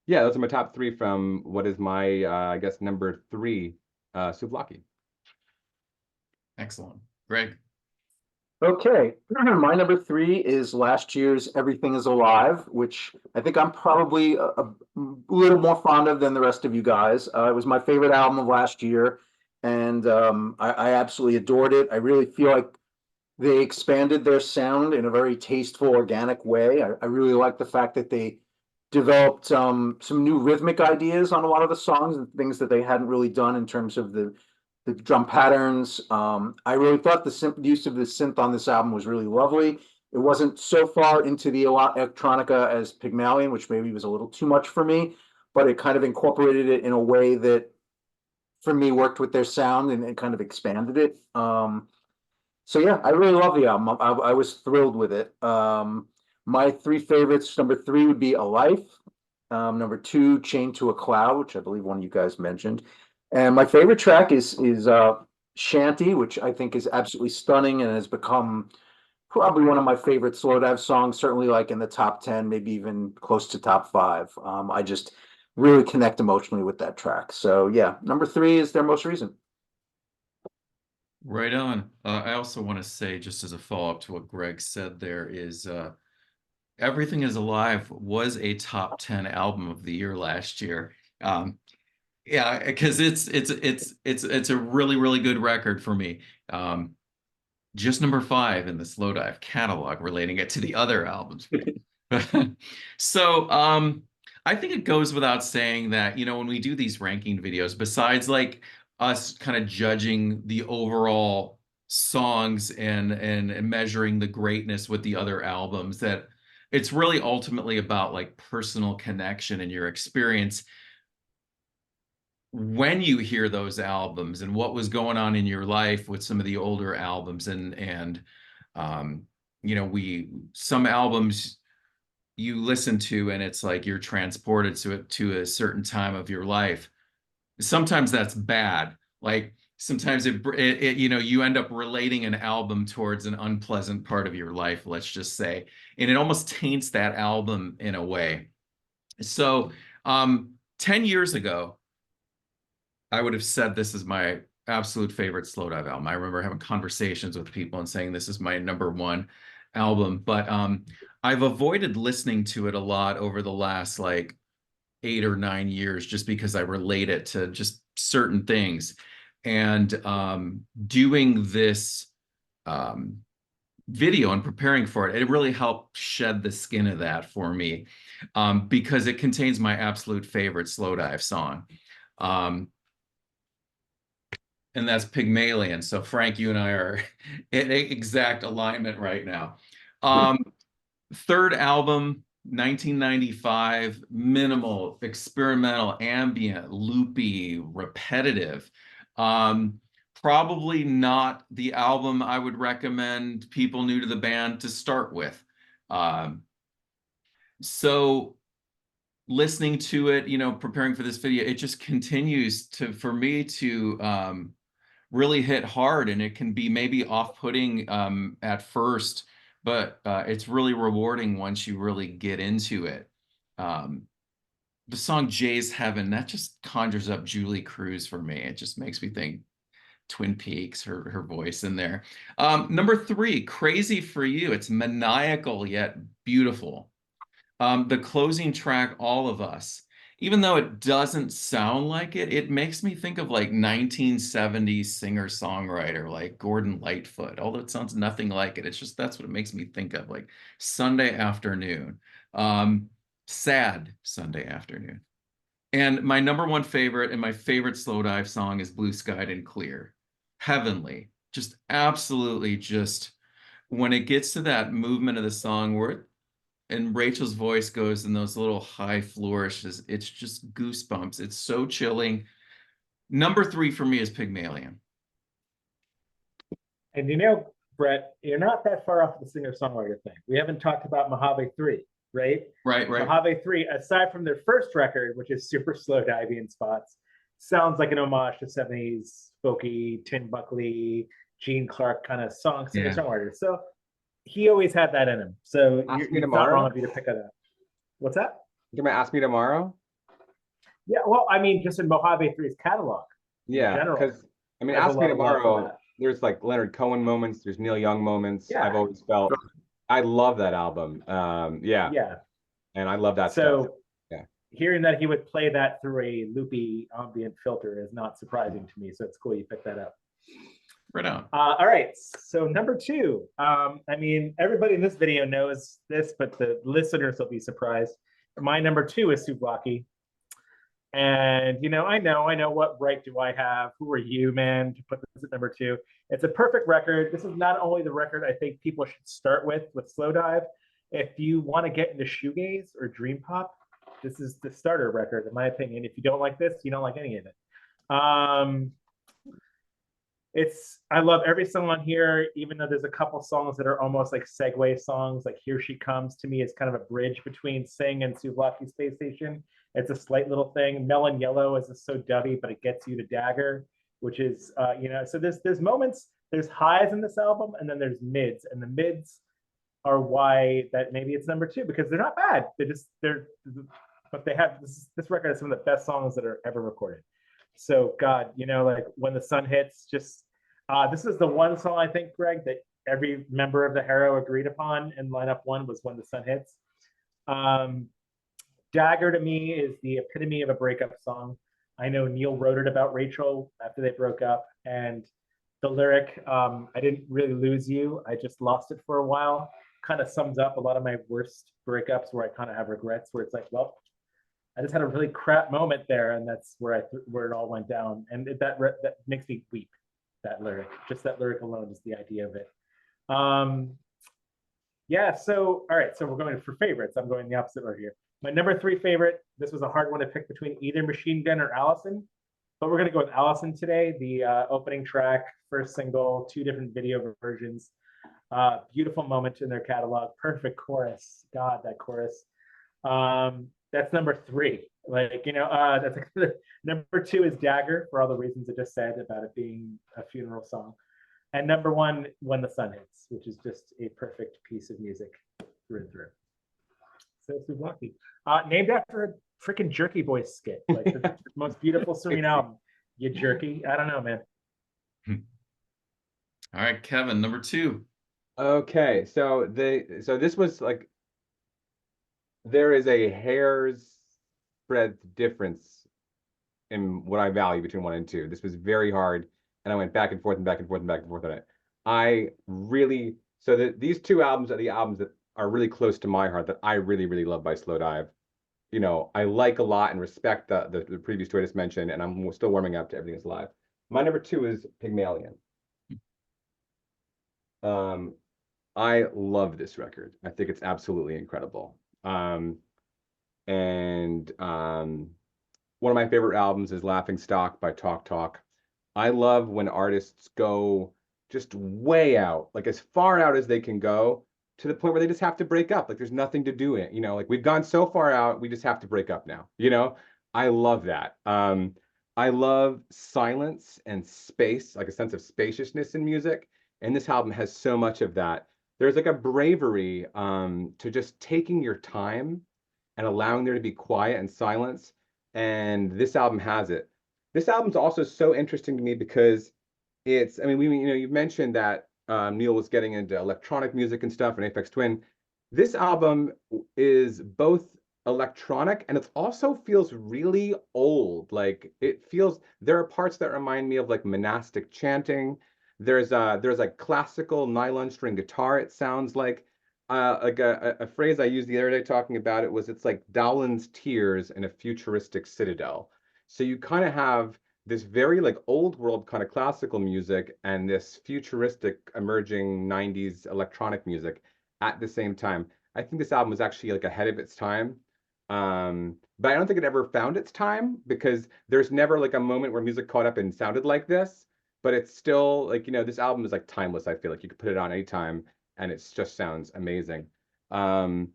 yeah, those are my top 3 from what is my, I guess, number 3, Souvlaki. Excellent. Greg. Okay, my number 3 is last year's Everything Is Alive, which I think I'm probably a little more fond of than the rest of you guys. It was my favorite album of last year, and I absolutely adored it. I really feel like they expanded their sound in a very tasteful, organic way. I really like the fact that they developed some new rhythmic ideas on a lot of the songs and things that they hadn't really done in terms of the drum patterns. I really thought the use of the synth on this album was really lovely. It wasn't so far into the electronica as Pygmalion, which maybe was a little too much for me, but it kind of incorporated it in a way that, for me, worked with their sound and kind of expanded it. So yeah, I really love the album. I was thrilled with it. My 3 favorites, number 3 would be A Life. Number 2, Chained to a Cloud, which I believe one of you guys mentioned. And my favorite track is Shanty, which I think is absolutely stunning and has become probably one of my favorite Slowdive songs, certainly like in the top 10, maybe even close to top 5. I just really connect emotionally with that track. So yeah, number 3 is their most recent. Right on. I also want to say, just as a follow-up to what Greg said, there is Everything Is Alive was a top 10 album of the year last year. Yeah, because it's a really good record for me. Just number 5 in the Slowdive catalog, relating it to the other albums. So I think it goes without saying that, when we do these ranking videos, besides like us kind of judging the overall songs and measuring the greatness with the other albums, that it's really ultimately about like personal connection and your experience when you hear those albums and what was going on in your life with some of the older albums. And some albums you listen to and it's like you're transported to a certain time of your life. Sometimes that's bad. Like sometimes you end up relating an album towards an unpleasant part of your life, let's just say, and it almost taints that album in a way. So 10 years ago, I would have said this is my absolute favorite Slowdive album. I remember having conversations with people and saying this is my number 1. album, but I've avoided listening to it a lot over the last like 8 or 9 years just because I relate it to just certain things. And doing this video and preparing for it, it really helped shed the skin of that for me, because it contains my absolute favorite Slowdive song. And that's Pygmalion. So Frank, you and I are in exact alignment right now. Third album, 1995, minimal, experimental, ambient, loopy, repetitive. Probably not the album I would recommend people new to the band to start with. So listening to it, you know, preparing for this video, it just continues to, for me to really hit hard, and it can be maybe off-putting at first, but it's really rewarding once you really get into it. The song Jay's Heaven, that just conjures up Julie Cruz for me. It just makes me think Twin Peaks, her voice in there. Number 3, Crazy for You. It's maniacal yet beautiful. The closing track, All of Us, even though it doesn't sound like it, it makes me think of like 1970s singer-songwriter like Gordon Lightfoot, although it sounds nothing like it. It's just, that's what it makes me think of, like Sunday afternoon. Sad Sunday afternoon. And my number 1 favorite and my favorite Slowdive song is Blue Skied and Clear. Heavenly, just absolutely, just when it gets to that movement of the song where it, and Rachel's voice goes in those little high flourishes, it's just goosebumps. It's so chilling. Number 3 for me is Pygmalion. And you know, Brett, you're not that far off the singer-songwriter thing. We haven't talked about Mojave 3, right? Right. Mojave 3, aside from their first record, which is super slow divey in spots, sounds like an homage to 70s folky, Tim Buckley, Gene Clark kind of song singer-songwriter. So he always had that in him. So you're not wrong of you to pick it up. What's that? You're gonna ask me tomorrow? Yeah, well, I mean, just in Mojave 3's catalog. Yeah, because I mean, ask me tomorrow. There's like Leonard Cohen moments. There's Neil Young moments. Yeah. I've always felt I love that album. Yeah, and I love that so stuff. Yeah, hearing that he would play that through a loopy ambient filter is not surprising to me. So it's cool you picked that up. Right on. All right, so number 2. I mean, everybody in this video knows this, but the listeners will be surprised. My number 2 is Souvlaki. And, you know, I know what right do I have? Who are you, man, to put this at number 2? It's a perfect record. This is not only the record I think people should start with Slowdive. If you want to get into shoegaze or dream pop, this is the starter record, in my opinion. If you don't like this, you don't like any of it. I love every song on here, even though there's a couple songs that are almost like segue songs, like Here She Comes to me is kind of a bridge between Sing and Souvlaki Space Station. It's a slight little thing. Melon Yellow is so dubby, but it gets you to Dagger, which is, you know, so there's moments, there's highs in this album, and then there's mids, and the mids are why that maybe it's number 2, because they're not bad. But they have, this record has some of the best songs that are ever recorded. So God, you know, like When the Sun Hits, just this is the one song I think, Greg, that every member of the Harrow agreed upon in lineup 1 was When the Sun Hits. Dagger to me is the epitome of a breakup song. I know Neil wrote it about Rachel after they broke up, and the lyric, I didn't really lose you, I just lost it for a while, kind of sums up a lot of my worst breakups where I kind of have regrets, where it's like, well, I just had a really crap moment there, and that's where it all went down. And that makes me weep, that lyric. Just that lyric alone is the idea of it. Yeah, so, all right, so we're going for favorites. I'm going the opposite right here. My number 3 favorite, this was a hard one to pick between either Machine Gun or Allison, but we're gonna go with Allison today. The opening track, first single, 2 different video versions. Beautiful moment in their catalog, perfect chorus. God, that chorus. That's number 3. Like, you know, that's number 2 is Dagger, for all the reasons I just said about it being a funeral song. And number 1, When the Sun Hits, which is just a perfect piece of music through and through. So Souvlaki. Named after a freaking Jerky Boys skit, like the most beautiful swimming album. You jerky? I don't know, man. All right, Kevin, number 2. Okay, so this was like there is a hair's breadth difference in what I value between one and two. This was very hard, and I went back and forth and back and forth and back and forth on it. I really so that these two albums are the albums that are really close to my heart that I really, really love by Slowdive. You know, I like a lot and respect the previous two I just mentioned, and I'm still warming up to Everything Is Live. My number two is Pygmalion. Um, I love this record. I think it's absolutely incredible. And one of my favorite albums is Laughing Stock by Talk Talk. I love when artists go just way out, like as far out as they can go, to the point where they just have to break up. Like there's nothing to do it. You know, like we've gone so far out, we just have to break up now. You know, I love that. I love silence and space, like a sense of spaciousness in music. And this album has so much of that. There's like a bravery to just taking your time and allowing there to be quiet and silence. And this album has it. This album's also so interesting to me because it's, I mean, you mentioned that Neil was getting into electronic music and stuff and Aphex Twin. This album is both electronic and it also feels really old. Like it feels, there are parts that remind me of like monastic chanting. There's like classical nylon string guitar, it sounds like a phrase I used the other day talking about it was it's like Dowland's tears in a futuristic citadel. So you kind of have this very like old world kind of classical music and this futuristic emerging 90s electronic music at the same time. I think this album was actually like ahead of its time. But I don't think it ever found its time because there's never like a moment where music caught up and sounded like this. But it's still like, this album is like timeless. I feel like you could put it on anytime and it just sounds amazing. Um,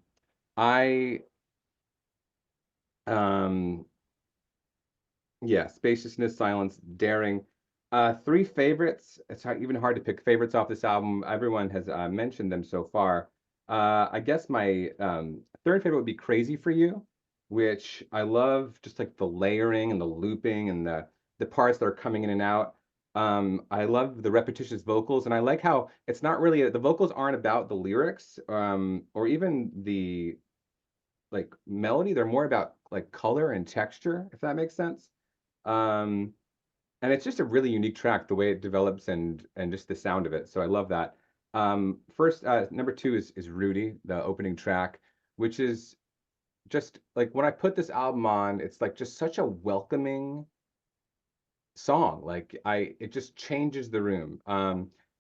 I um, yeah, spaciousness, silence, daring. Three favorites. It's even hard to pick favorites off this album. Everyone has mentioned them so far. I guess my third favorite would be Crazy for You, which I love just like the layering and the looping and the parts that are coming in and out. I love the repetitious vocals, and I like how it's not really the vocals aren't about the lyrics or even the like melody. They're more about like color and texture, if that makes sense. Um, and it's just a really unique track, the way it develops and just the sound of it. So I love that. First, number two is Rudy, the opening track, which is just like when I put this album on, it's like just such a welcoming song. Like it just changes the room.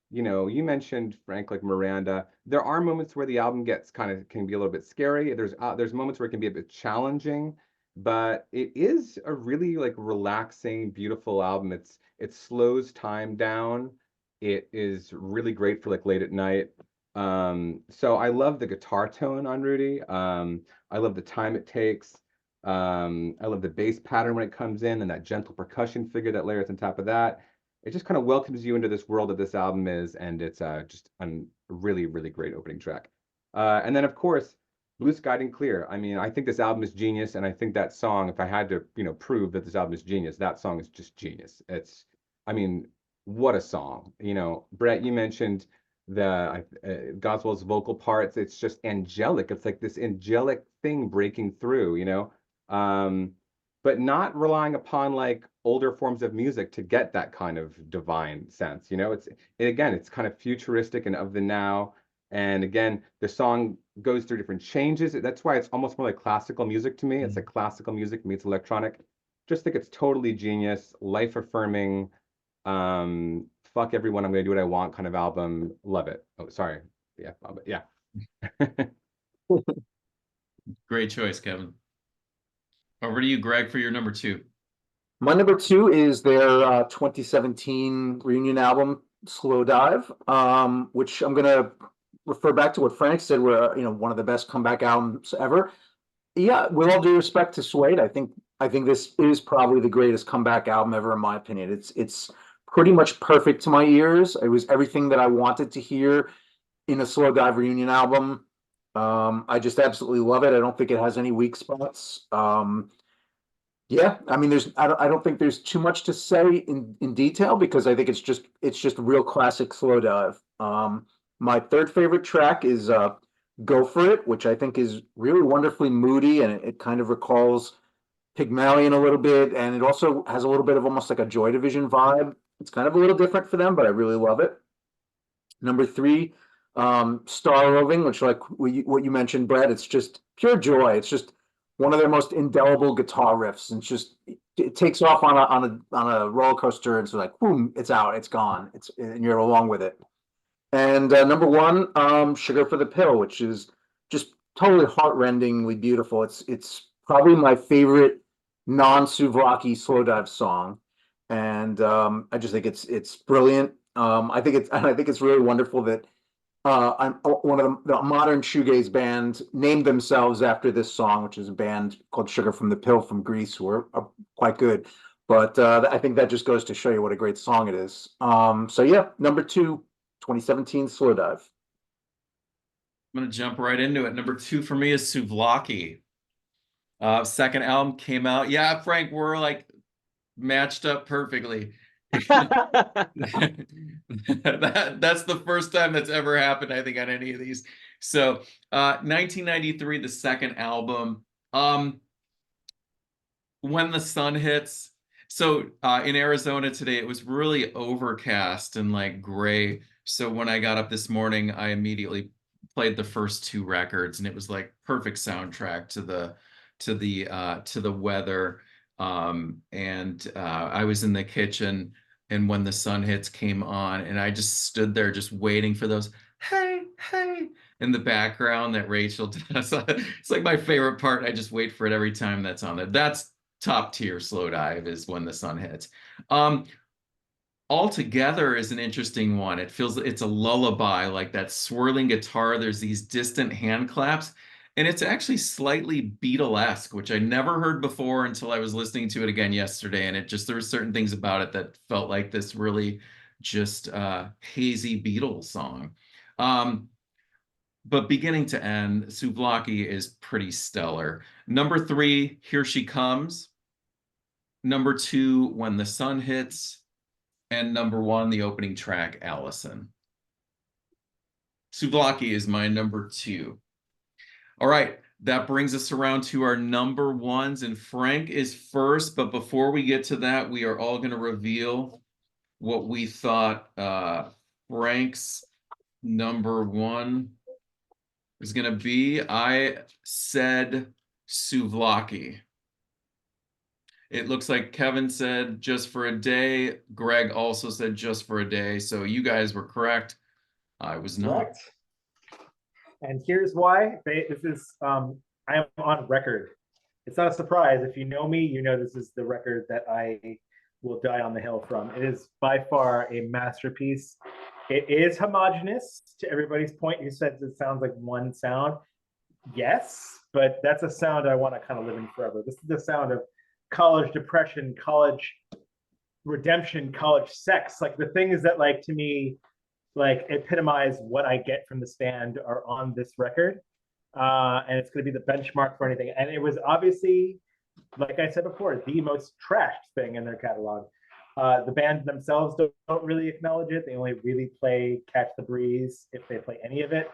You mentioned Frank, like Miranda. There are moments where the album gets can be a little bit scary. There's moments where it can be a bit challenging, but it is a really like relaxing, beautiful album. It slows time down. It is really great for like late at night. So I love the guitar tone on Rudy. I love the time it takes. I love the bass pattern when it comes in and that gentle percussion figure that layers on top of that. It just kind of welcomes you into this world that this album is, and it's just a really, really great opening track. And then, of course, Blue Sky and Clear. I mean, I think this album is genius, and I think that song, if I had to, prove that this album is genius, that song is just genius. I mean, what a song. Brett, you mentioned the Goswell's vocal parts. It's just angelic. It's like this angelic thing breaking through. Um, but not relying upon like older forms of music to get that kind of divine sense. It's kind of futuristic and of the now. And again, the song goes through different changes. That's why it's almost more like classical music to me. It's like classical music meets electronic. Just think it's totally genius, life affirming, fuck everyone, I'm gonna do what I want kind of album. Love it. Oh, sorry. Yeah, but yeah. Great choice, Kevin. Over to you, Greg, for your number two. My number two is their 2017 reunion album, Slowdive, which I'm gonna refer back to what Frank said, were one of the best comeback albums ever. Yeah, with all due respect to Suede, I think this is probably the greatest comeback album ever, in my opinion. It's pretty much perfect to my ears. It was everything that I wanted to hear in a Slowdive reunion album. I just absolutely love it. I don't think it has any weak spots. Yeah, I mean, I don't think there's too much to say in detail because I think it's just real classic Slowdive. My third favorite track is Go For It, which I think is really wonderfully moody, and it kind of recalls Pygmalion a little bit, and it also has a little bit of almost like a Joy Division vibe. It's kind of a little different for them, but I really love it. Number three, Star Roving, which like what you mentioned, Brett, it's just pure joy. It's just one of their most indelible guitar riffs, and it's just it takes off on a roller coaster, and it's like boom, it's out, it's gone, and you're along with it. And number one, Sugar for the Pill, which is just totally heartrendingly beautiful. It's probably my favorite non-Souvlaki Slowdive song, and I just think it's brilliant. I think it's really wonderful that one of the modern shoegaze band named themselves after this song, which is a band called Sugar from the Pill from Greece, who are quite good. But I think that just goes to show you what a great song it is. So yeah, number two, 2017 Slowdive. I'm gonna jump right into it. Number two for me is Souvlaki. Second album came out. Yeah, Frank, we're like matched up perfectly. That's the first time that's ever happened, I think, on any of these. So 1993, the second album. When the Sun Hits. So in Arizona today, it was really overcast and like gray. So when I got up this morning, I immediately played the first two records, and it was like perfect soundtrack to the weather. I was in the kitchen, and When the Sun Hits came on, and I just stood there just waiting for those hey in the background that Rachel does. It's like my favorite part. I just wait for it every time that's on there. That's top tier Slowdive, is When the Sun Hits. Altogether is an interesting one. It feels it's a lullaby, like that swirling guitar. There's these distant hand claps, and it's actually slightly Beatlesque, which I never heard before until I was listening to it again yesterday. And there were certain things about it that felt like this really just hazy Beatles song. But beginning to end, Souvlaki is pretty stellar. Number three, Here She Comes. Number two, When the Sun Hits. And number one, the opening track, Allison. Souvlaki is my number two. All right, that brings us around to our number ones, and Frank is first. But before we get to that, we are all going to reveal what we thought Frank's number one is going to be. I said Souvlaki. It looks like Kevin said Just for a Day. Greg also said Just for a Day. So you guys were correct. I was not. Correct. And here's why. This is I am on record. It's not a surprise. If you know me, you know this is the record that I will die on the hill from. It is by far a masterpiece. It is homogenous, to everybody's point. You said it sounds like one sound. Yes, but that's a sound I want to kind of live in forever. This is the sound of college depression, college redemption, college sex. Like the things that, like, to me, like epitomize what I get from this band are on this record. And it's going to be the benchmark for anything. And it was obviously, like I said before, the most trashed thing in their catalog. The band themselves don't really acknowledge it. They only really play Catch the Breeze if they play any of it.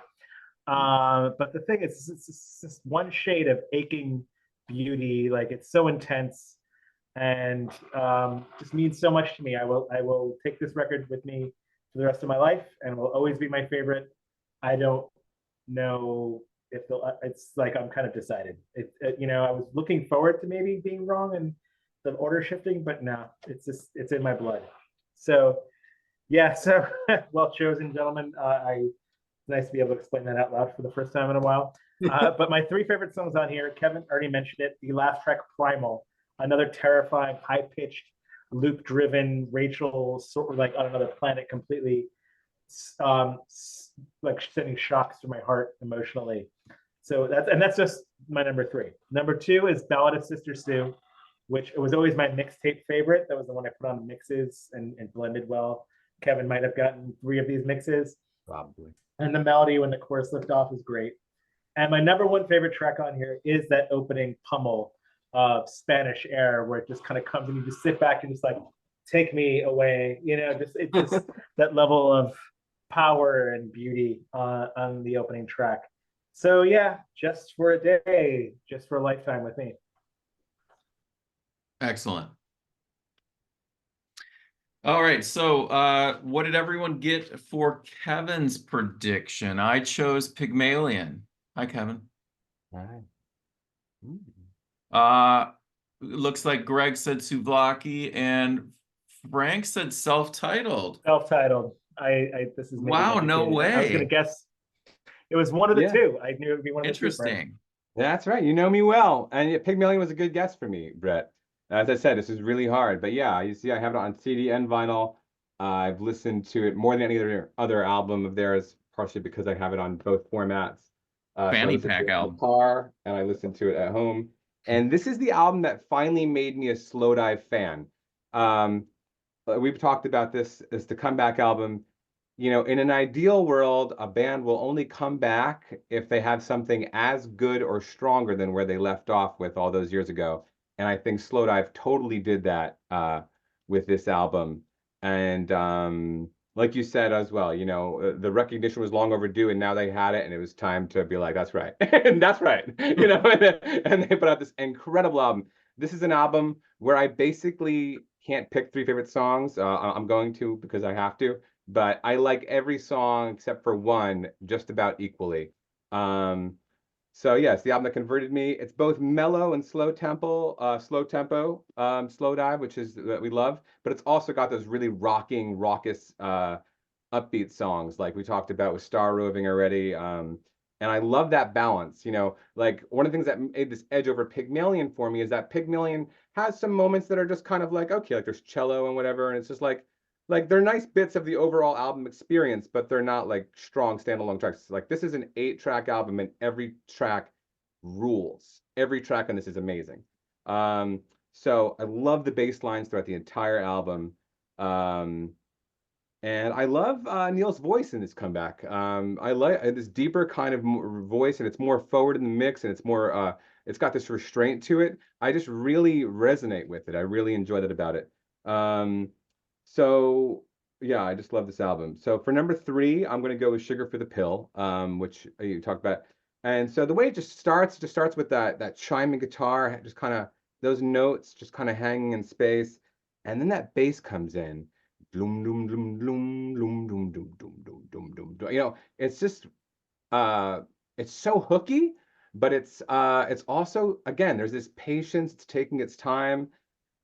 But the thing is, it's just one shade of aching beauty. Like, it's so intense and just means so much to me. I will take this record with me for the rest of my life, and will always be my favorite. I don't know if it's like I'm kind of decided. I was looking forward to maybe being wrong and the order shifting, but no, it's in my blood. So yeah, so well chosen, gentlemen. It's nice to be able to explain that out loud for the first time in a while. But my three favorite songs on here, Kevin already mentioned it. The last track, Primal, another terrifying, high-pitched, loop-driven Rachel, sort of like on another planet, completely like sending shocks to my heart emotionally. So that's just my number three. Number two is Ballad of Sister Sue, which was always my mixtape favorite. That was the one I put on mixes and blended well. Kevin might have gotten 3 of these mixes. Probably. And the melody when the chorus lift off is great. And my number one favorite track on here is that opening pummel of Spanish Air, where it just kind of comes and you just sit back and just like, take me away. It's just that level of power and beauty on the opening track. So yeah, just for a day, just for a lifetime with me. Excellent. All right, so what did everyone get for Kevin's prediction? I chose Pygmalion. Hi, Kevin. Right. Looks like Greg said Souvlaki and Frank said self-titled. Self-titled. This is maybe Wow, no educated. I was gonna way. guess it was one of the Yeah. two. I knew it would be one of the two. Frank. Interesting. That's right. You know me well. And yeah, Pygmalion was a good guess for me, Brett. As I said, this is really hard. But yeah, you see, I have it on CD and vinyl. I've listened to it more than any other album of theirs, partially because I have it on both formats. So I Fanny listen to pack it in the album. car and I listen to it at home. And this is the album that finally made me a Slowdive fan. We've talked about this as the comeback album. You know, in an ideal world, a band will only come back if they have something as good or stronger than where they left off with all those years ago. And I think Slowdive totally did that with this album. And like you said as well, you know, the recognition was long overdue, and now they had it, and it was time to be like, that's right, and that's right, you know. And they put out this incredible album. This is an album where I basically can't pick three favorite songs. I'm going to because I have to, but I like every song except for one just about equally. So yes, the album that converted me. It's both mellow and slow tempo, Slowdive, which is that we love, but it's also got those really rocking, raucous, upbeat songs like we talked about with Star Roving already. And I love that balance. You know, like one of the things that made this edge over Pygmalion for me is that Pygmalion has some moments that are just kind of like, okay, like there's cello and whatever, and it's just like they're nice bits of the overall album experience, but they're not like strong standalone tracks. Like this is an 8-track album, and every track rules. Every track on this is amazing. So I love the bass lines throughout the entire album. And I love Neil's voice in this comeback. I like this deeper kind of voice, and it's more forward in the mix, and it's more it's got this restraint to it. I just really resonate with it. I really enjoy that about it. So yeah, I just love this album. So for number 3, I'm gonna go with Sugar for the Pill, which you talked about. And so the way it just starts with that chiming guitar, just kind of those notes just kind of hanging in space, and then that bass comes in. Bloom, bloom, bloom, bloom, bloom, bloom, bloom, bloom, bloom, bloom, bloom, bloom. You know, it's just it's so hooky, but it's also, again, there's this patience, it's taking its time,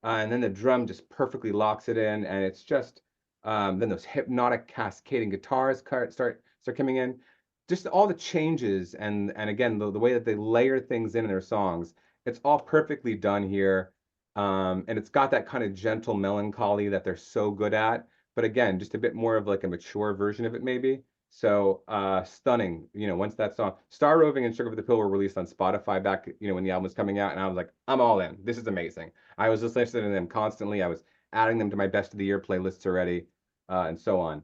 and then the drum just perfectly locks it in, and it's just then those hypnotic cascading guitars start coming in, just all the changes, and again the way that they layer things in their songs, it's all perfectly done here. And it's got that kind of gentle melancholy that they're so good at, but again, just a bit more of like a mature version of it maybe. So stunning, you know, once that song Star Roving and Sugar for the Pill were released on Spotify back, you know, when the album was coming out, and I was like, I'm all in. This is amazing. I was just listening to them constantly. I was adding them to my best of the year playlists already, and so on.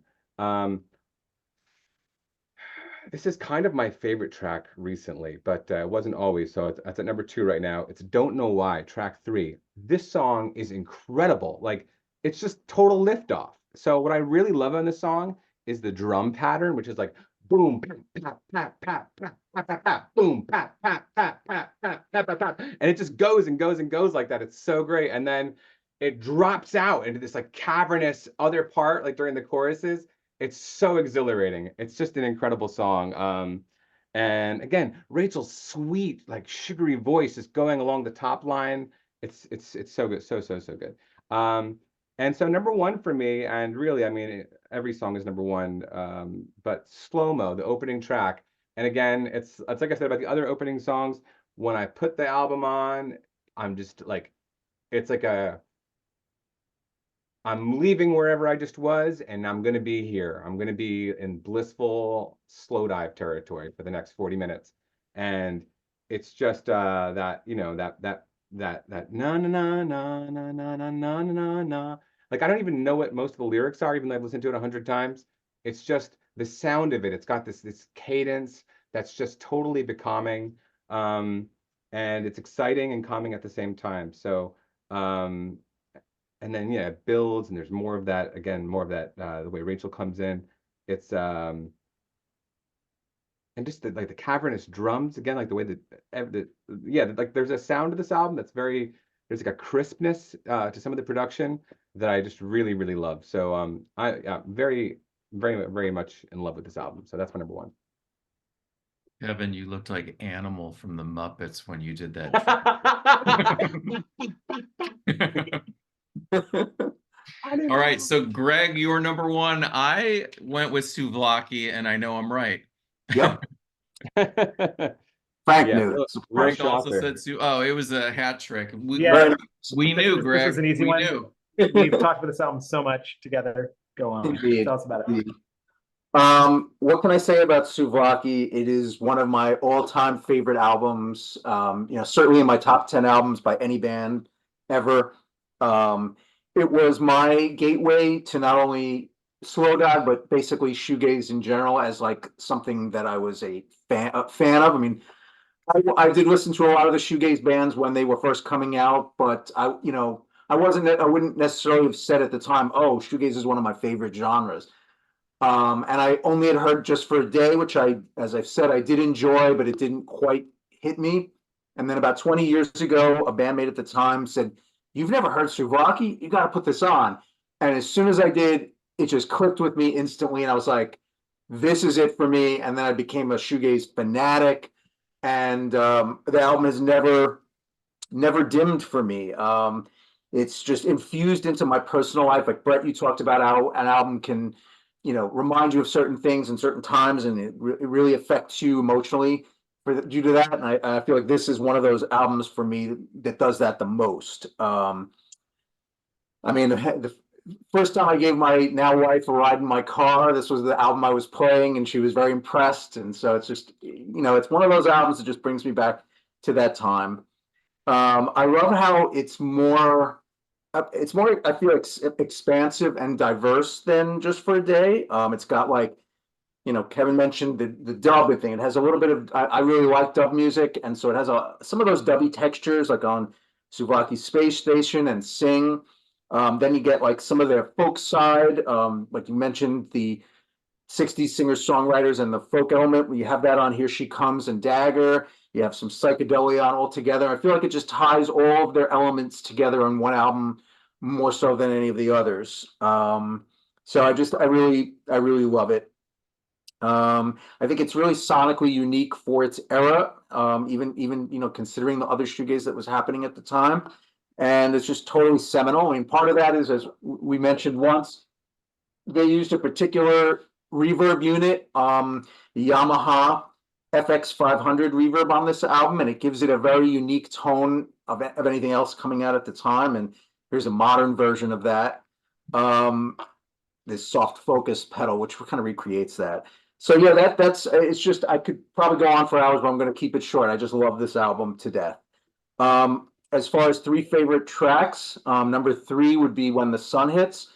This is kind of my favorite track recently, but it wasn't always. So it's at number 2 right now. It's Don't Know Why, track 3. This song is incredible. Like, it's just total liftoff. So what I really love on this song is the drum pattern, which is like boom, pat, pat, pat, pat, pat, pat, pat, boom, pat, pat, pat, pat, pat, pat, pat, pat. And it just goes and goes and goes like that. It's so great. And then it drops out into this like cavernous other part, like during the choruses. It's so exhilarating. It's just an incredible song. And again, Rachel's sweet, like sugary voice is going along the top line. It's so good, so good. And so number 1 for me, and really, I mean, every song is number 1. But Slow Mo, the opening track, and again, it's like I said about the other opening songs. When I put the album on, I'm just like, it's like I'm leaving wherever I just was, and I'm going to be here. I'm going to be in blissful Slowdive territory for the next 40 minutes. And it's just that, you know, that na na na na na na na na na na. Like I don't even know what most of the lyrics are, even though I've listened to it 100 times. It's just the sound of it. It's got this cadence that's just totally becalming. And it's exciting and calming at the same time. So and then yeah, it builds, and there's more of that, again, more of that the way Rachel comes in. It's and just the, like the cavernous drums again, like the way that yeah, like there's a sound to this album that's very, there's like a crispness to some of the production that I just really really love. So very very much in love with this album. So that's my number one. Kevin, you looked like Animal from the Muppets when you did that. All right, so Greg, you're number one. I went with Souvlaki, and I know I'm right. Yep. Frank Yeah, knew. real Frank also shocker. said Oh, it was a hat trick. Yeah. We knew, This Greg. was an easy we one. knew. We've talked about this album so much together. Go on. Indeed. Tell us about it. Indeed. What can I say about Souvlaki? It is one of my all-time favorite albums. Certainly in my top 10 albums by any band ever. It was my gateway to not only Slowdive, but basically shoegaze in general as like something that I was a fan of. I mean, I did listen to a lot of the shoegaze bands when they were first coming out, but I wouldn't necessarily have said at the time, oh, shoegaze is one of my favorite genres. And I only had heard Just for a Day, which as I've said, I did enjoy, but it didn't quite hit me. And then about 20 years ago, a bandmate at the time said, "You've never heard Souvlaki? You got to put this on." And as soon as I did, it just clicked with me instantly. And I was like, this is it for me. And then I became a shoegaze fanatic. And the album has never dimmed for me. It's just infused into my personal life. Like Brett, you talked about how an album can, remind you of certain things in certain times, and it really affects you emotionally due to that. And I feel like this is one of those albums for me that does that the most. I mean, the first time I gave my now wife a ride in my car, this was the album I was playing, and she was very impressed. And so it's just, it's one of those albums that just brings me back to that time. I love how it's more, I feel like, expansive and diverse than Just for a Day. It's got like, Kevin mentioned the dub thing. It has a little bit of, I really like dub music. And so it has some of those dubby textures like on Souvlaki Space Station and Sing. Then you get like some of their folk side, like you mentioned, the 60s singer-songwriters and the folk element. You have that on Here She Comes and Dagger. You have some psychedelia on all together. I feel like it just ties all of their elements together on one album more so than any of the others. So I really love it. I think it's really sonically unique for its era, even considering the other shoegaze that was happening at the time. And it's just totally seminal. I mean, part of that is, as we mentioned once, they used a particular reverb unit, the Yamaha FX 500 reverb on this album, and it gives it a very unique tone of anything else coming out at the time. And here's a modern version of that. This soft focus pedal, which kind of recreates that. So yeah, it's just, I could probably go on for hours, but I'm going to keep it short. I just love this album to death. As far as three favorite tracks, number 3 would be When the Sun Hits,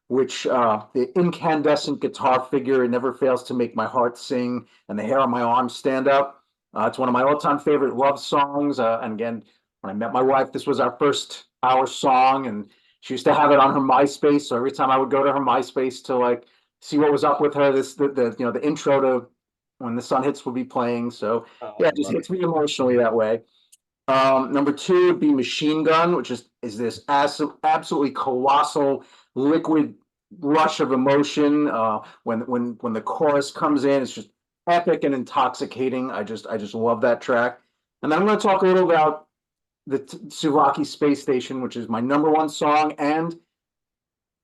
which the incandescent guitar figure, it never fails to make my heart sing and the hair on my arms stand up. It's one of my all-time favorite love songs. And again, when I met my wife, this was our first hour song, and she used to have it on her MySpace. So every time I would go to her MySpace to like see what was up with her, the intro to When the Sun Hits would be playing. So yeah, it just hits me emotionally that way. Number 2 would be Machine Gun, which is this absolutely colossal liquid rush of emotion. When the chorus comes in, it's just epic and intoxicating. I just love that track. And then I'm going to talk a little about the Souvlaki Space Station, which is my number 1 song. And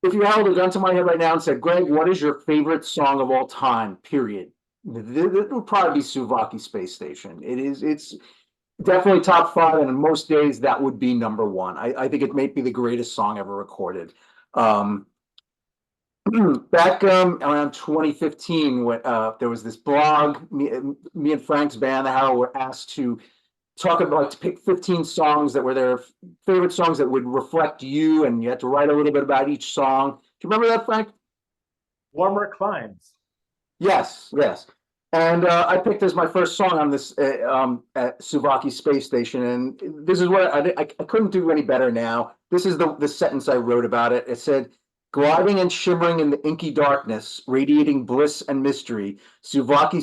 if you held a gun to my head right now and said, Greg, what is your favorite song of all time, period? It would probably be Souvlaki Space Station. It's definitely top 5, and in most days that would be number 1. I think it may be the greatest song ever recorded. Back around 2015, when there was this blog, me and Frank's band, the Harrow, were asked to talk about, to pick 15 songs that were their favorite songs that would reflect you, and you had to write a little bit about each song. Do you remember that, Frank? Warmer Climes. Yes. And I picked as my first song on this at Souvlaki Space Station, and this is what I couldn't do any better now. This is the sentence I wrote about it. It said, Gliding and shimmering in the inky darkness, radiating bliss and mystery, Souvlaki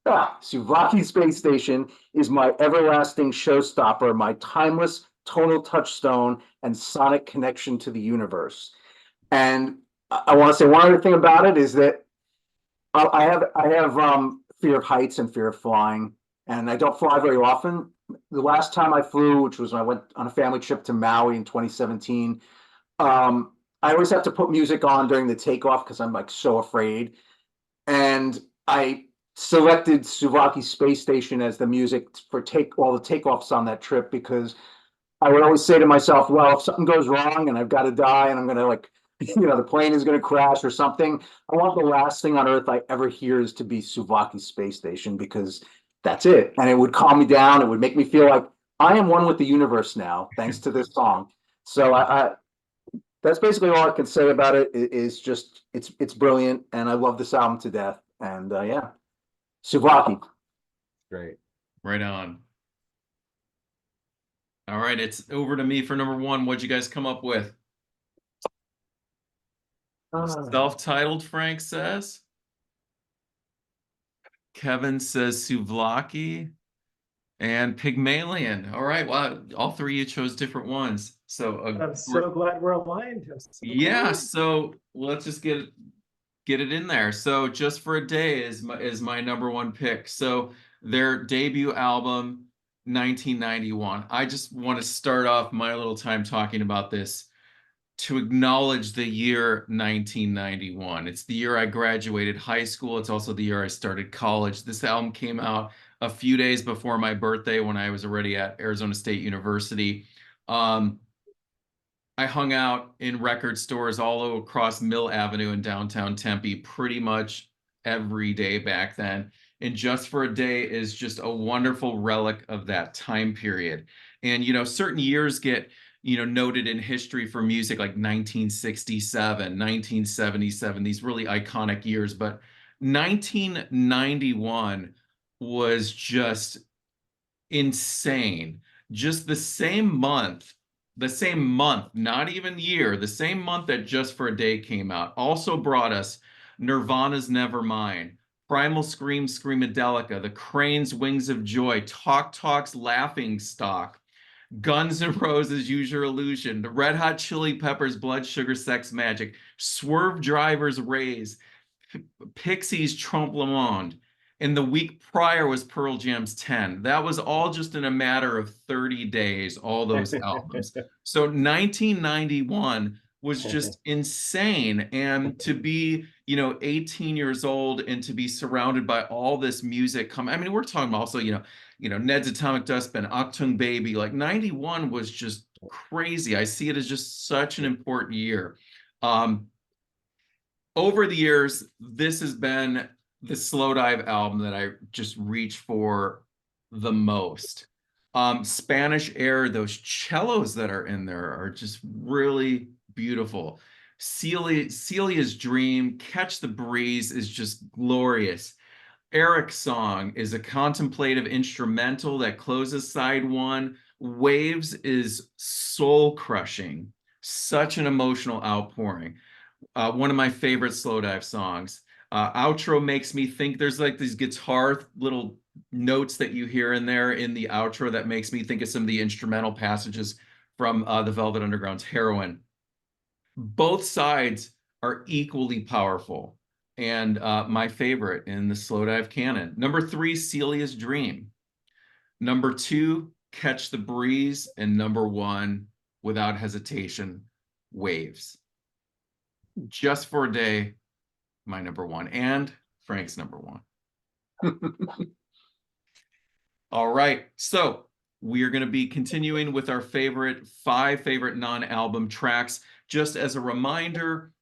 Souvlaki Space Station is my everlasting showstopper, my timeless tonal touchstone and sonic connection to the universe. And I want to say one other thing about it is that I have fear of heights and fear of flying, and I don't fly very often. The last time I flew, which was when I went on a family trip to Maui in 2017, I always have to put music on during the takeoff because I'm like so afraid. And I selected Souvlaki Space Station as the music for all the takeoffs on that trip because I would always say to myself, well, if something goes wrong and I've got to die and I'm gonna like, the plane is gonna crash or something, I want the last thing on earth I ever hear is to be Souvlaki Space Station because that's it. And it would calm me down. It would make me feel like I am one with the universe now, thanks to this song. So I that's basically all I can say about it. Is just it's brilliant, and I love this album to death. And yeah, Souvlaki. Great. Right on. All right, it's over to me for number one. What'd you guys come up with? Self-titled, Frank says. Kevin says Souvlaki. And Pygmalion. All right, well, all three of you chose different ones. So I'm so glad we're aligned. yeah, glad. so let's just get it in there. So Just for a Day is my number one pick. So their debut album, 1991. I just want to start off my little time talking about this to acknowledge the year 1991. It's the year I graduated high school. It's also the year I started college. This album came out a few days before my birthday when I was already at Arizona State University. I hung out in record stores all across Mill Avenue in downtown Tempe pretty much every day back then. And Just for a Day is just a wonderful relic of that time period. And, certain years get, noted in history for music like 1967, 1977, these really iconic years. But 1991 was just insane. Just the same month, not even year, the same month that Just for a Day came out, also brought us Nirvana's Nevermind, Primal Scream, Screamadelica, The Cranes' Wings of Joy, Talk Talk's Laughing Stock, Guns N' Roses' Use Your Illusion, the Red Hot Chili Peppers' Blood Sugar Sex Magic, Swerve Driver's Raise, Pixies' Trompe Le Monde, and the week prior was Pearl Jam's 10. That was all just in a matter of 30 days, all those albums. So 1991 was just insane. And to be, 18 years old and to be surrounded by all this music I mean, we're talking about also, Ned's Atomic Dustbin, Achtung Baby, like 91 was just crazy. I see it as just such an important year. Over the years, this has been the Slowdive album that I just reach for the most. Spanish Air, those cellos that are in there are just really beautiful. Celia's Dream, Catch the Breeze is just glorious. Eric's Song is a contemplative instrumental that closes side one. Waves is soul-crushing, such an emotional outpouring. One of my favorite Slowdive songs. Outro makes me think there's like these guitar little notes that you hear in there in the outro that makes me think of some of the instrumental passages from the Velvet Underground's Heroin. Both sides are equally powerful and my favorite in the Slowdive canon. Number 3, Celia's Dream. Number 2, Catch the Breeze. And number 1, without hesitation, Waves. Just for a Day, my number 1, and Frank's number 1. All right, so we are going to be continuing with our 5 favorite non-album tracks. Just as a reminder,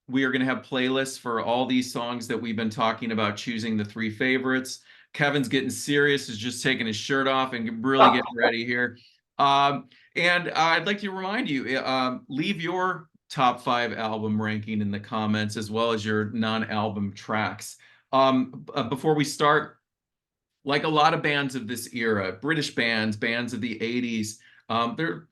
we are going to have playlists for all these songs that we've been talking about, choosing the 3 favorites. Kevin's getting serious, is just taking his shirt off and really getting ready here. And I'd like to remind you, leave your top 5 album ranking in the comments, as well as your non-album tracks. Before we start, like a lot of bands of this era, British bands of the 80s, they're,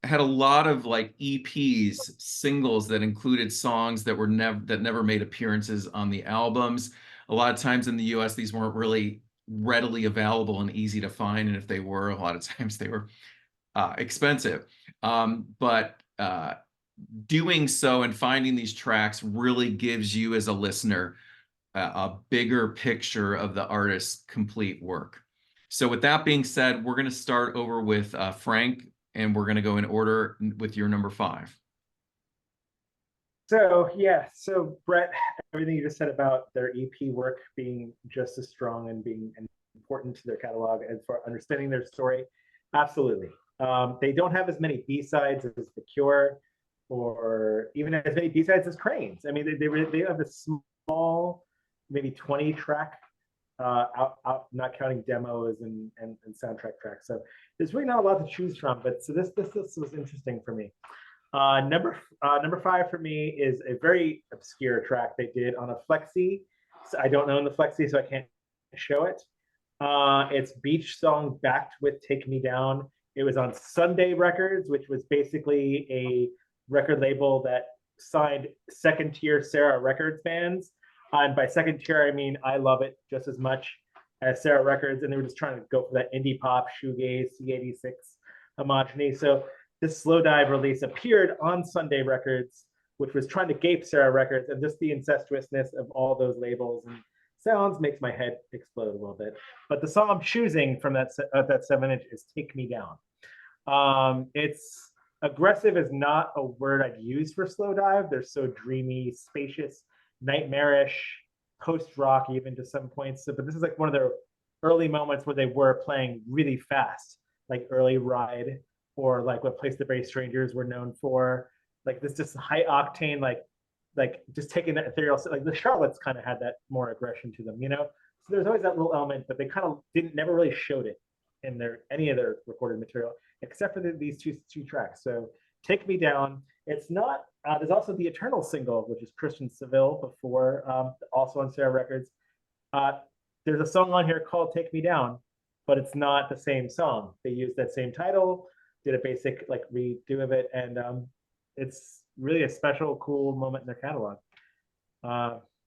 had a lot of like EPs, singles that included songs that were never made appearances on the albums. A lot of times in the US, these weren't really readily available and easy to find, and if they were, a lot of times they were expensive. But doing so and finding these tracks really gives you as a listener a bigger picture of the artist's complete work. So with that being said, we're going to start over with Frank, and we're going to go in order with your number 5. So yeah, so Brett, everything you just said about their EP work being just as strong and being important to their catalog and for understanding their story, absolutely. They don't have as many B-sides as The Cure, or even as many B-sides as Cranes. I mean, they have a small, maybe 20-track out, not counting demos and soundtrack tracks. So there's really not a lot to choose from. But so this was interesting for me. Number 5 for me is a very obscure track they did on a flexi. So I don't own the flexi, so I can't show it. It's Beach Song backed with Take Me Down. It was on Sunday Records, which was basically a record label that signed second-tier Sarah Records bands. And by second-tier, I mean I Love It just as much as Sarah Records, and they were just trying to go for that indie pop, shoegaze, C86 homogeny. So this Slowdive release appeared on Sunday Records, which was trying to gape Sarah Records, and just the incestuousness of all those labels and sounds makes my head explode a little bit. But the song I'm choosing from that 7-inch is Take Me Down. It's aggressive is not a word I'd use for Slowdive. They're so dreamy, spacious, nightmarish, post-rock even to some points. So, but this is like one of their early moments where they were playing really fast, like Early Ride, or like what Place the Brave Strangers were known for. Like this just high octane, like just taking that ethereal, like the Charlottes kind of had that more aggression to them, you know? So there's always that little element, but they kind of never really showed it in any of their recorded material, except for these two tracks. So Take Me Down. It's not, there's also the Eternal single, which is Christian Seville before, also on Sarah Records. There's a song on here called Take Me Down, but it's not the same song. They used that same title, did a basic like redo of it, and it's really a special, cool moment in their catalog.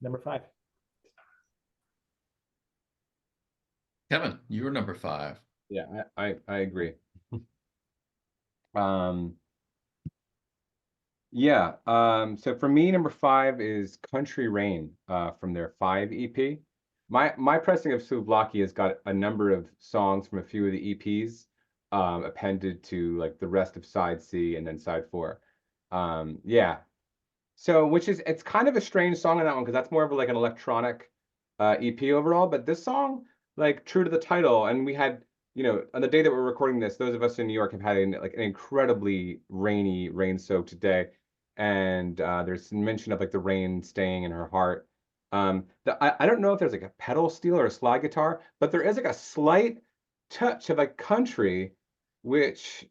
Number 5. Kevin, you're number 5. Yeah, I agree. Yeah, so for me, number 5 is Country Rain from their 5 EP. My pressing of Souvlaki has got a number of songs from a few of the EPs appended to like the rest of side C and then side 4. Yeah, so it's kind of a strange song on that one because that's more of like an electronic EP overall, but this song, like true to the title, and we had, you know, on the day that we're recording this, those of us in New York have had an incredibly rain-soaked day, and there's mention of like the rain staying in her heart. I don't know if there's like a pedal steel or a slide guitar, but there is like a slight touch of like country, which,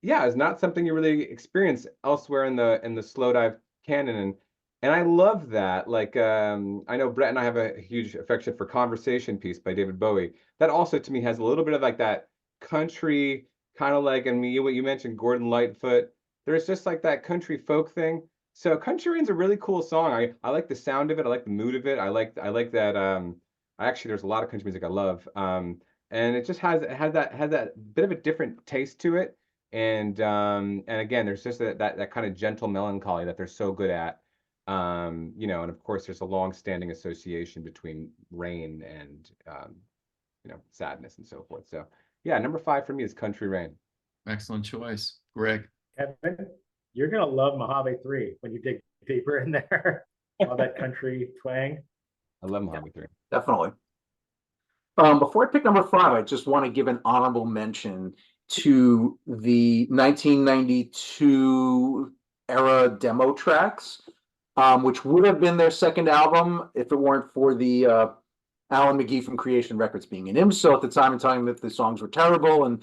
yeah, is not something you really experience elsewhere in the Slowdive canon, and I love that. Like, I know Brett and I have a huge affection for Conversation Piece by David Bowie. That also to me has a little bit of like that country kind of like, and what you mentioned, Gordon Lightfoot. There's just like that country folk thing. So Country Rain's a really cool song. I like the sound of it. I like the mood of it. I like that. Actually, there's a lot of country music I love. And it just has that bit of a different taste to it. And again, there's just that kind of gentle melancholy that they're so good at. You know, and of course, there's a long-standing association between rain and you know, sadness and so forth. So yeah, number 5 for me is Country Rain. Excellent choice. Greg. Kevin, you're gonna love Mojave 3 when you dig deeper in there. All that country twang. I love Mojave 3. Definitely. Before I pick number 5, I just want to give an honorable mention to the 1992 era demo tracks, which would have been their second album if it weren't for the Alan McGee from Creation Records being an IMSO at the time and telling them that the songs were terrible and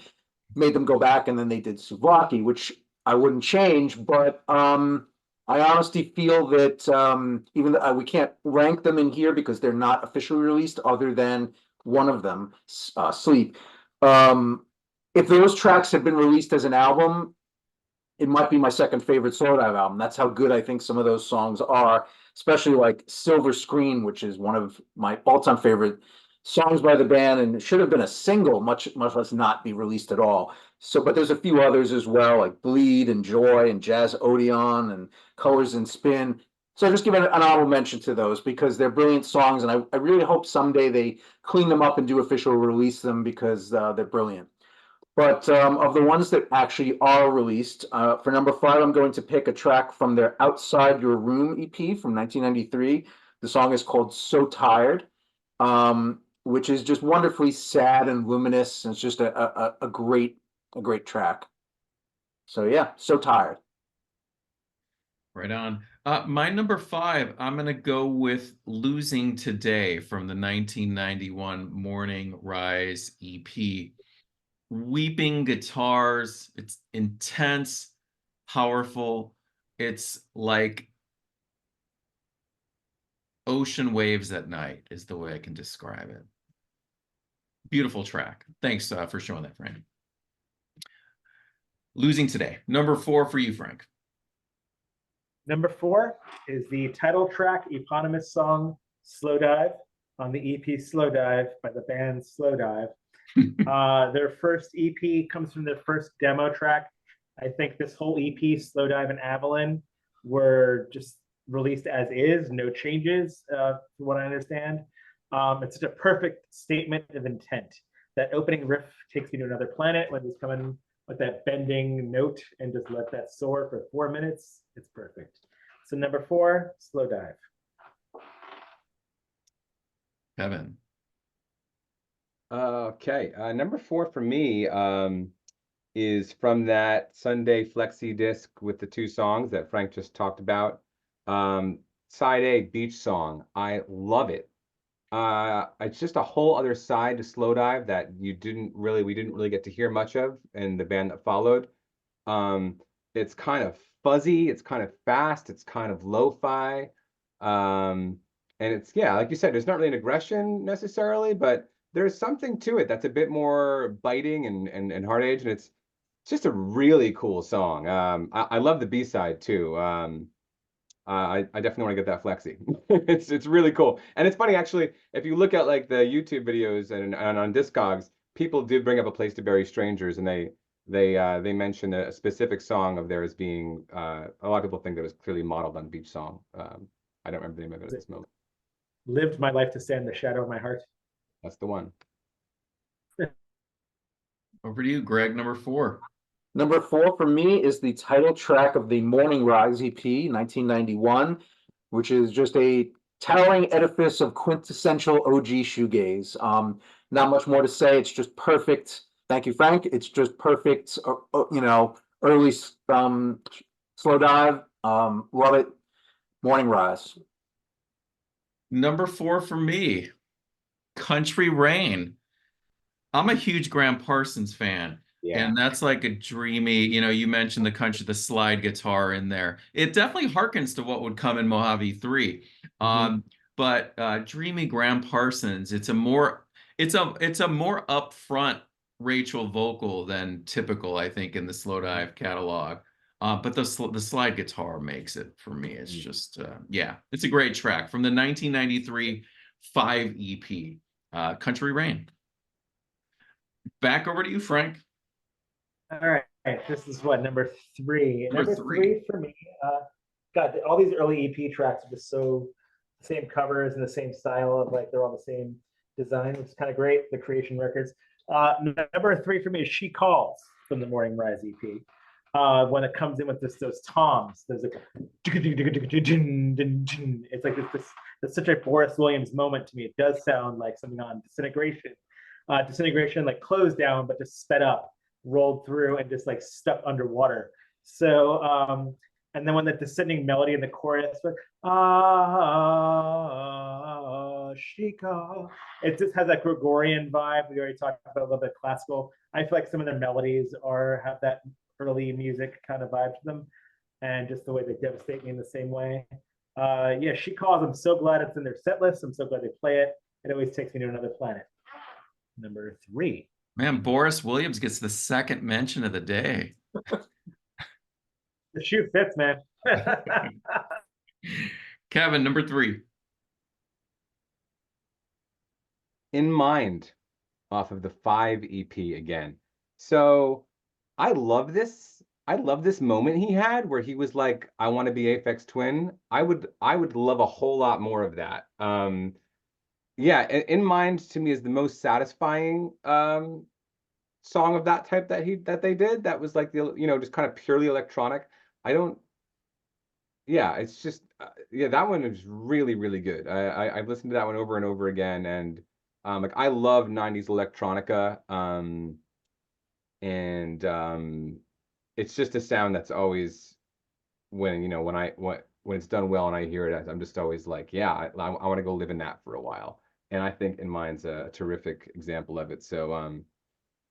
made them go back, and then they did Souvlaki, which I wouldn't change, but I honestly feel that even though we can't rank them in here because they're not officially released other than one of them, Sleep. If those tracks had been released as an album, it might be my second favorite Slowdive album. That's how good I think some of those songs are, especially like Silver Screen, which is one of my all-time favorite songs by the band, and it should have been a single, much less not be released at all. So, but there's a few others as well, like Bleed and Joy and Jazz Odeon and Colors and Spin. So I just give an honorable mention to those because they're brilliant songs, and I really hope someday they clean them up and do official release them because they're brilliant. But of the ones that actually are released, for number 5, I'm going to pick a track from their Outside Your Room EP from 1993. The song is called So Tired, which is just wonderfully sad and luminous. And it's just a great track. So yeah, So Tired. Right on. My number 5, I'm going to go with Losing Today from the 1991 Morning Rise EP. Weeping guitars, it's intense, powerful. It's like ocean waves at night is the way I can describe it. Beautiful track. Thanks for showing that, Frank. Losing Today. Number 4 for you, Frank. Number 4 is the title track eponymous song Slowdive on the EP Slowdive by the band Slowdive. Their first EP comes from their first demo track. I think this whole EP, Slowdive and Avalon, were just released as is, no changes, from what I understand. It's such a perfect statement of intent. That opening riff takes me to another planet when he's coming with that bending note and just let that soar for 4 minutes. It's perfect. So number 4, Slowdive. Kevin. Okay, number 4 for me is from that Sunday flexi disc with the 2 songs that Frank just talked about. Side A, Beach Song. I love it. It's just a whole other side to Slowdive that we didn't really get to hear much of in the band that followed. It's kind of fuzzy, it's kind of fast, it's kind of lo-fi. And it's, yeah, like you said, there's not really an aggression necessarily, but there's something to it that's a bit more biting and hard edge, and it's just a really cool song. I love the B-side too. I definitely want to get that flexi. It's really cool, and it's funny actually. If you look at like the YouTube videos and on Discogs, people do bring up A Place to Bury Strangers, and they mention a specific song of theirs being a lot of people think that was clearly modeled on Beach Song. I don't remember the name of it at this moment. Lived my life to stand in the shadow of my heart. That's the one. Over to you, Greg, number 4. Number 4 for me is the title track of the Morning Rise EP, 1991, which is just a towering edifice of quintessential OG shoegaze. Not much more to say. It's just perfect. Thank you, Frank. It's just perfect. Early Slowdive. Love it. Morning Rise. Number 4 for me, Country Rain. I'm a huge Graham Parsons fan. Yeah. And that's like a dreamy, you mentioned the slide guitar in there. It definitely harkens to what would come in Mojave 3. But dreamy Graham Parsons, it's a more upfront Rachel vocal than typical, I think, in the Slowdive catalog. But the slide guitar makes it for me. It's just, yeah, it's a great track from the 1993 5 EP, Country Rain. Back over to you, Frank. All right, this is what, number 3. Number 3 for me. God, all these early EP tracks are just so the same covers and the same style of like they're all the same design, which is kind of great. The Creation Records. Number 3 for me is She Calls from the Morning Rise EP. When it comes in with those toms, there's like it's like it's such a Boris Williams moment to me. It does sound like something on Disintegration. Disintegration like closed down, but just sped up, rolled through, and just like stuck underwater. So and then when the descending melody in the chorus, like she calls, it just has that Gregorian vibe. We already talked about a little bit classical. I feel like some of their melodies have that early music kind of vibe to them, and just the way they devastate me in the same way. Yeah, She Calls. I'm so glad it's in their set list. I'm so glad they play it. It always takes me to another planet. Number 3. Man, Boris Williams gets the second mention of the day. The shoe fits, man. Kevin, number 3. In Mind off of the 5 EP again. So I love this. I love this moment he had where he was like, I want to be Aphex Twin. I would love a whole lot more of that. Yeah, In Mind to me is the most satisfying song of that type that they did. That was like the, just kind of purely electronic. I don't, yeah, it's just, yeah, that one is really, really good. I've listened to that one over and over again, and like I love 90s electronica, and it's just a sound that's always when when it's done well and I hear it, I'm just always like, yeah, I want to go live in that for a while. And I think In Mind's a terrific example of it. So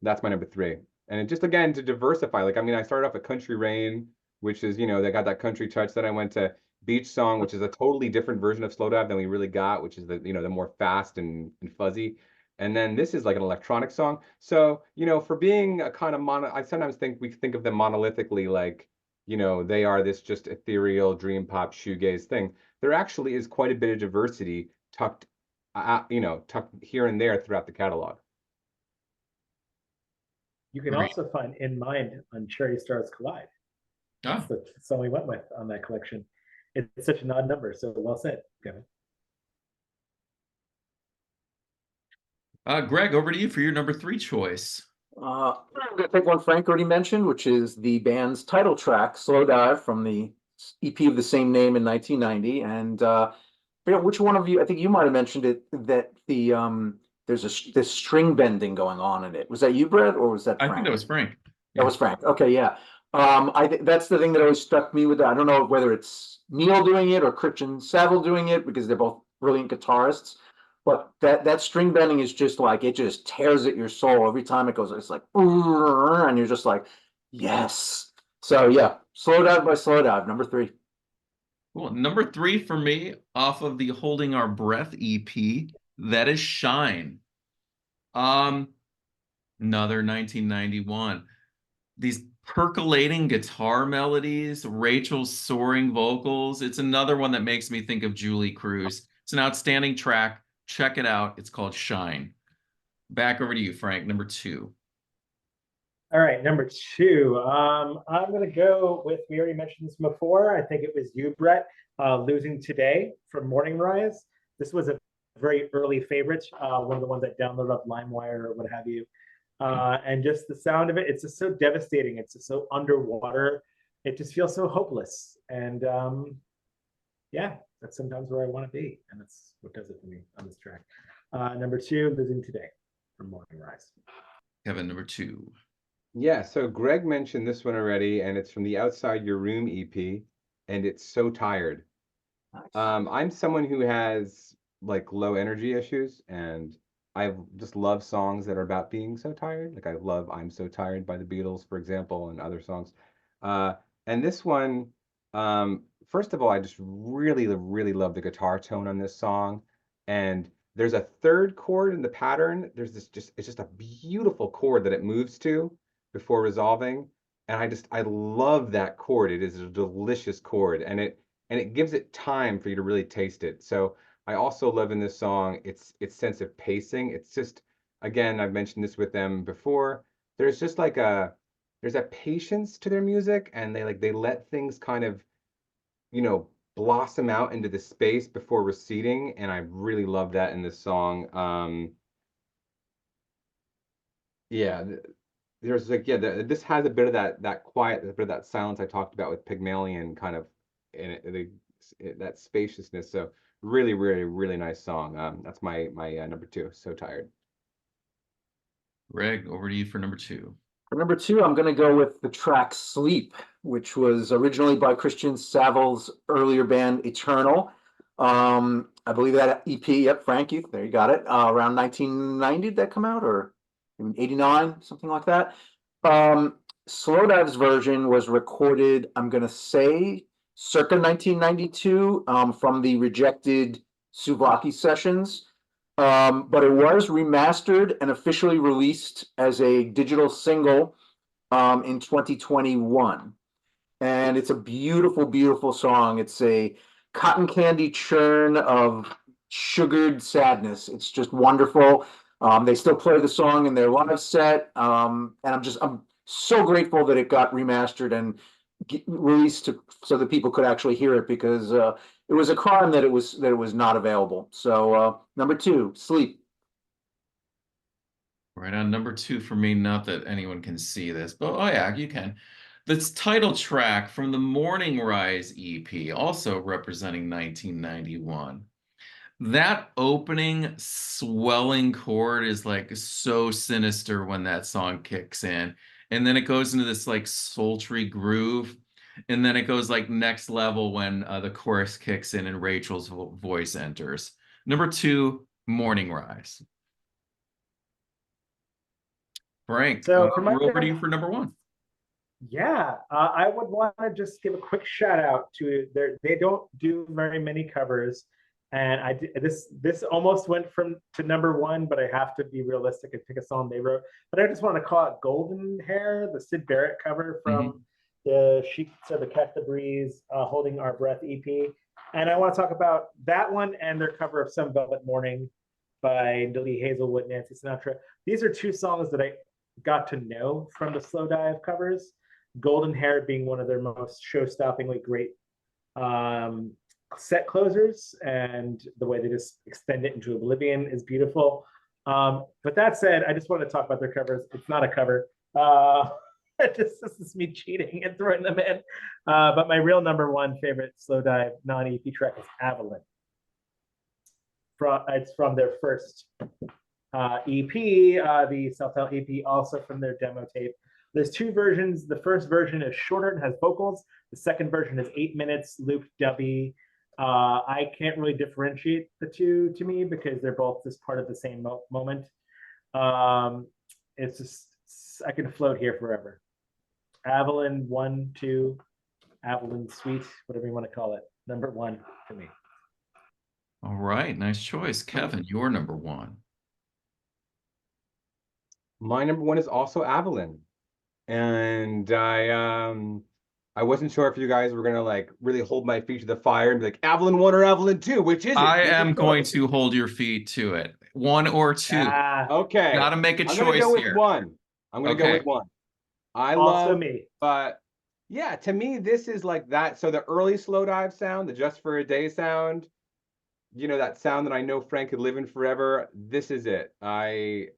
that's my number 3. And just again to diversify, like I mean, I started off at Country Rain, which is, they got that country touch. Then I went to Beach Song, which is a totally different version of Slowdive than we really got, which is the, the more fast and fuzzy. And then this is like an electronic song. So, for being a kind of I sometimes think we think of them monolithically, like, they are this just ethereal dream pop shoegaze thing. There actually is quite a bit of diversity tucked here and there throughout the catalog. You can also find In Mind on Cherry Stars Collide. That's the song we went with on that collection. It's such an odd number, so well said, Kevin. Greg, over to you for your number 3 choice. I'm going to pick one Frank already mentioned, which is the band's title track, Slowdive, from the EP of the same name in 1990. And which one of you, I think you might have mentioned it, that there's this string bending going on in it. Was that you, Brett, or was that Frank? I think that was Frank. That was Frank. Okay, yeah. That's the thing that always struck me with that. I don't know whether it's Neil doing it or Christian Saville doing it, because they're both brilliant guitarists. But that string bending is just like, it just tears at your soul every time it goes. It's like, and you're just like, yes. So yeah, Slowdive by Slowdive, number 3. Well, number 3 for me off of the Holding Our Breath EP, that is Shine. Another 1991. These percolating guitar melodies, Rachel's soaring vocals. It's another one that makes me think of Julie Cruz. It's an outstanding track. Check it out. It's called Shine. Back over to you, Frank, number 2. All right, number 2. I'm going to go with, we already mentioned this before. I think it was you, Brett, Losing Today from Morning Rise. This was a very early favorite, one of the ones I downloaded off LimeWire or what have you. And just the sound of it, it's just so devastating. It's just so underwater. It just feels so hopeless. And yeah, that's sometimes where I want to be. And that's what does it for me on this track. Number 2, Losing Today from Morning Rise. Kevin, number 2. Yeah, so Greg mentioned this one already, and it's from the Outside Your Room EP, and it's So Tired. Nice. I'm someone who has like low energy issues, and I just love songs that are about being so tired. Like I love I'm So Tired by the Beatles, for example, and other songs. And this one, first of all, I just really, really love the guitar tone on this song. And there's a third chord in the pattern. There's it's just a beautiful chord that it moves to before resolving. And I love that chord. It is a delicious chord, and it gives it time for you to really taste it. So I also love in this song its sense of pacing. It's just, again, I've mentioned this with them before. There's just like there's a patience to their music, and they let things kind of, blossom out into the space before receding, and I really love that in this song. Yeah, there's like, this has a bit of that quiet, a bit of that silence I talked about with Pygmalion, kind of in that spaciousness. So really, really, really nice song. That's my number 2. So Tired. Greg, over to you for number 2. For number 2, I'm going to go with the track Sleep, which was originally by Christian Saville's earlier band Eternal. I believe that EP, yep, Frankie, there you got it. Around 1990 did that come out, or 89, something like that. Slowdive's version was recorded, I'm going to say, circa 1992, from the rejected Souvlaki sessions. But it was remastered and officially released as a digital single in 2021. and it's a beautiful, beautiful song. It's a cotton candy churn of sugared sadness. It's just wonderful. They still play the song in their live set, and I'm so grateful that it got remastered and released so that people could actually hear it, because it was a crime that it was not available. So number two, Sleep. Right on number two for me, not that anyone can see this, but oh yeah, you can. This title track from the Morning Rise EP, also representing 1991. That opening swelling chord is like so sinister when that song kicks in. And then it goes into this like sultry groove. And then it goes like next level when the chorus kicks in and Rachel's voice enters. Number two, Morning Rise. Frank, So for my we're over to you for number one. Yeah, I would want to just give a quick shout out to their. They don't do very many covers, and this almost went to number one, but I have to be realistic and pick a song they wrote. But I just want to call it "Golden Hair," the Syd Barrett cover from the She Said the Catch the Breeze, "Holding Our Breath" EP, and I want to talk about that one and their cover of "Some Velvet Morning" by Lee Hazelwood, Nancy Sinatra. These are two songs that I got to know from the Slowdive covers. Golden Hair being one of their most show-stoppingly great set closers, and the way they just extend it into oblivion is beautiful. But that said, I just want to talk about their covers. It's not a cover. This is me cheating and throwing them in. But my real number one favorite Slowdive non-EP track is Avalon. It's from their first EP, the self-titled EP, also from their demo tape. There's two versions. The first version is shorter and has vocals. The second version is 8 minutes, looped dubby. I can't really differentiate the two to me because they're both just part of the same moment. It's just, I can float here forever. Avalon 1, 2, Avalon Suite, whatever you want to call it. Number one for me. All right, nice choice. Kevin, your number one. My number one is also Avalon. And I wasn't sure if you guys were gonna like really hold my feet to the fire and be like Avalon 1 or Avalon 2, which is it? I am going to hold your feet to it. 1 or 2. Okay. Gotta make a I'm choice gonna go here. with 1. I'm gonna go with 1. I Also love me. But yeah, to me, this is like that. So the early Slowdive sound, the Just for a Day sound, you know, that sound that I know Frank could live in forever. This is it. I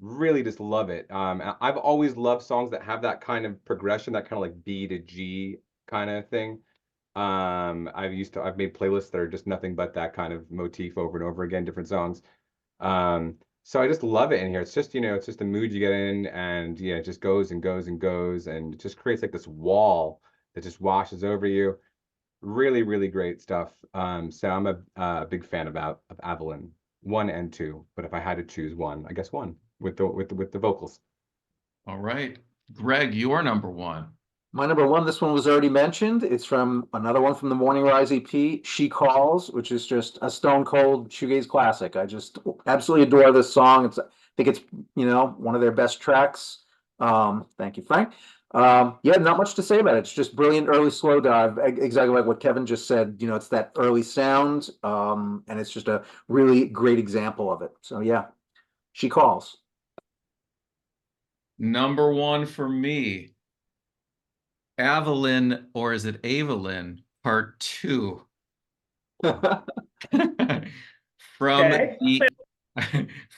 really just love it. I've always loved songs that have that kind of progression, that kind of like B to G kind of thing. I've made playlists that are just nothing but that kind of motif over and over again, different songs. So I just love it in here. It's just, you know, it's just the mood you get in, and yeah, it just goes and goes and goes, and it just creates like this wall that just washes over you. Really, really great stuff. So I'm a big fan of Avalon 1 and 2, but if I had to choose one, I guess 1 with the vocals. All right, Greg, your number one. My number one, this one was already mentioned. It's from another one from the Morning Rise EP, She Calls, which is just a stone cold shoegaze classic. I just absolutely adore this song. I think it's, you know, one of their best tracks. Thank you, Frank. Yeah, not much to say about it. It's just brilliant early Slowdive, exactly like what Kevin just said. You know, it's that early sound, and it's just a really great example of it. So yeah, She Calls. Number one for me, Avalon, or is it Avalon, Part 2.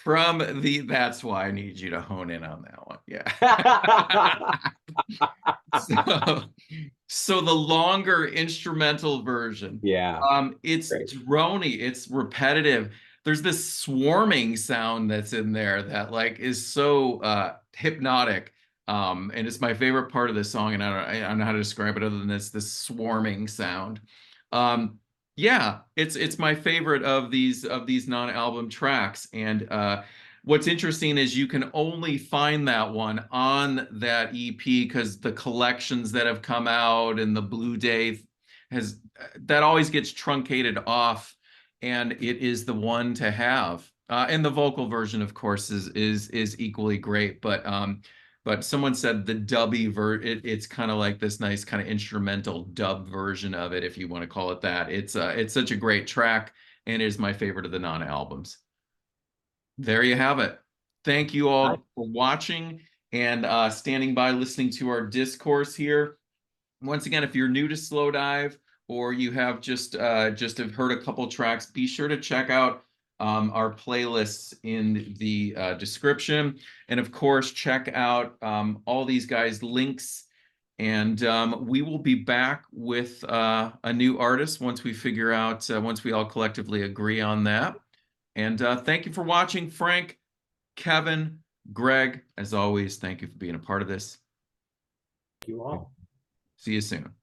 From the that's why I need you to hone in on that one. Yeah. So the longer instrumental version. Yeah. It's Great. droney, it's repetitive. There's this swarming sound that's in there that like is so hypnotic. And it's my favorite part of the song, and I don't know how to describe it other than this swarming sound. Yeah, it's my favorite of these non-album tracks. And what's interesting is you can only find that one on that EP because the collections that have come out and the Blue Day that always gets truncated off, and it is the one to have. And the vocal version, of course, is equally great. But but someone said the dubby it's kind of like this nice kind of instrumental dub version of it, if you want to call it that. It's such a great track, and it is my favorite of the non-albums. There you have it. Thank you all for watching and standing by, listening to our discourse here. Once again, if you're new to Slowdive, or you have just have heard a couple tracks, be sure to check out our playlists in the description. And of course, check out all these guys' links. And we will be back with a new artist once we figure out, once we all collectively agree on that. And thank you for watching, Frank, Kevin, Greg. As always, thank you for being a part of this. Thank you all. See you soon.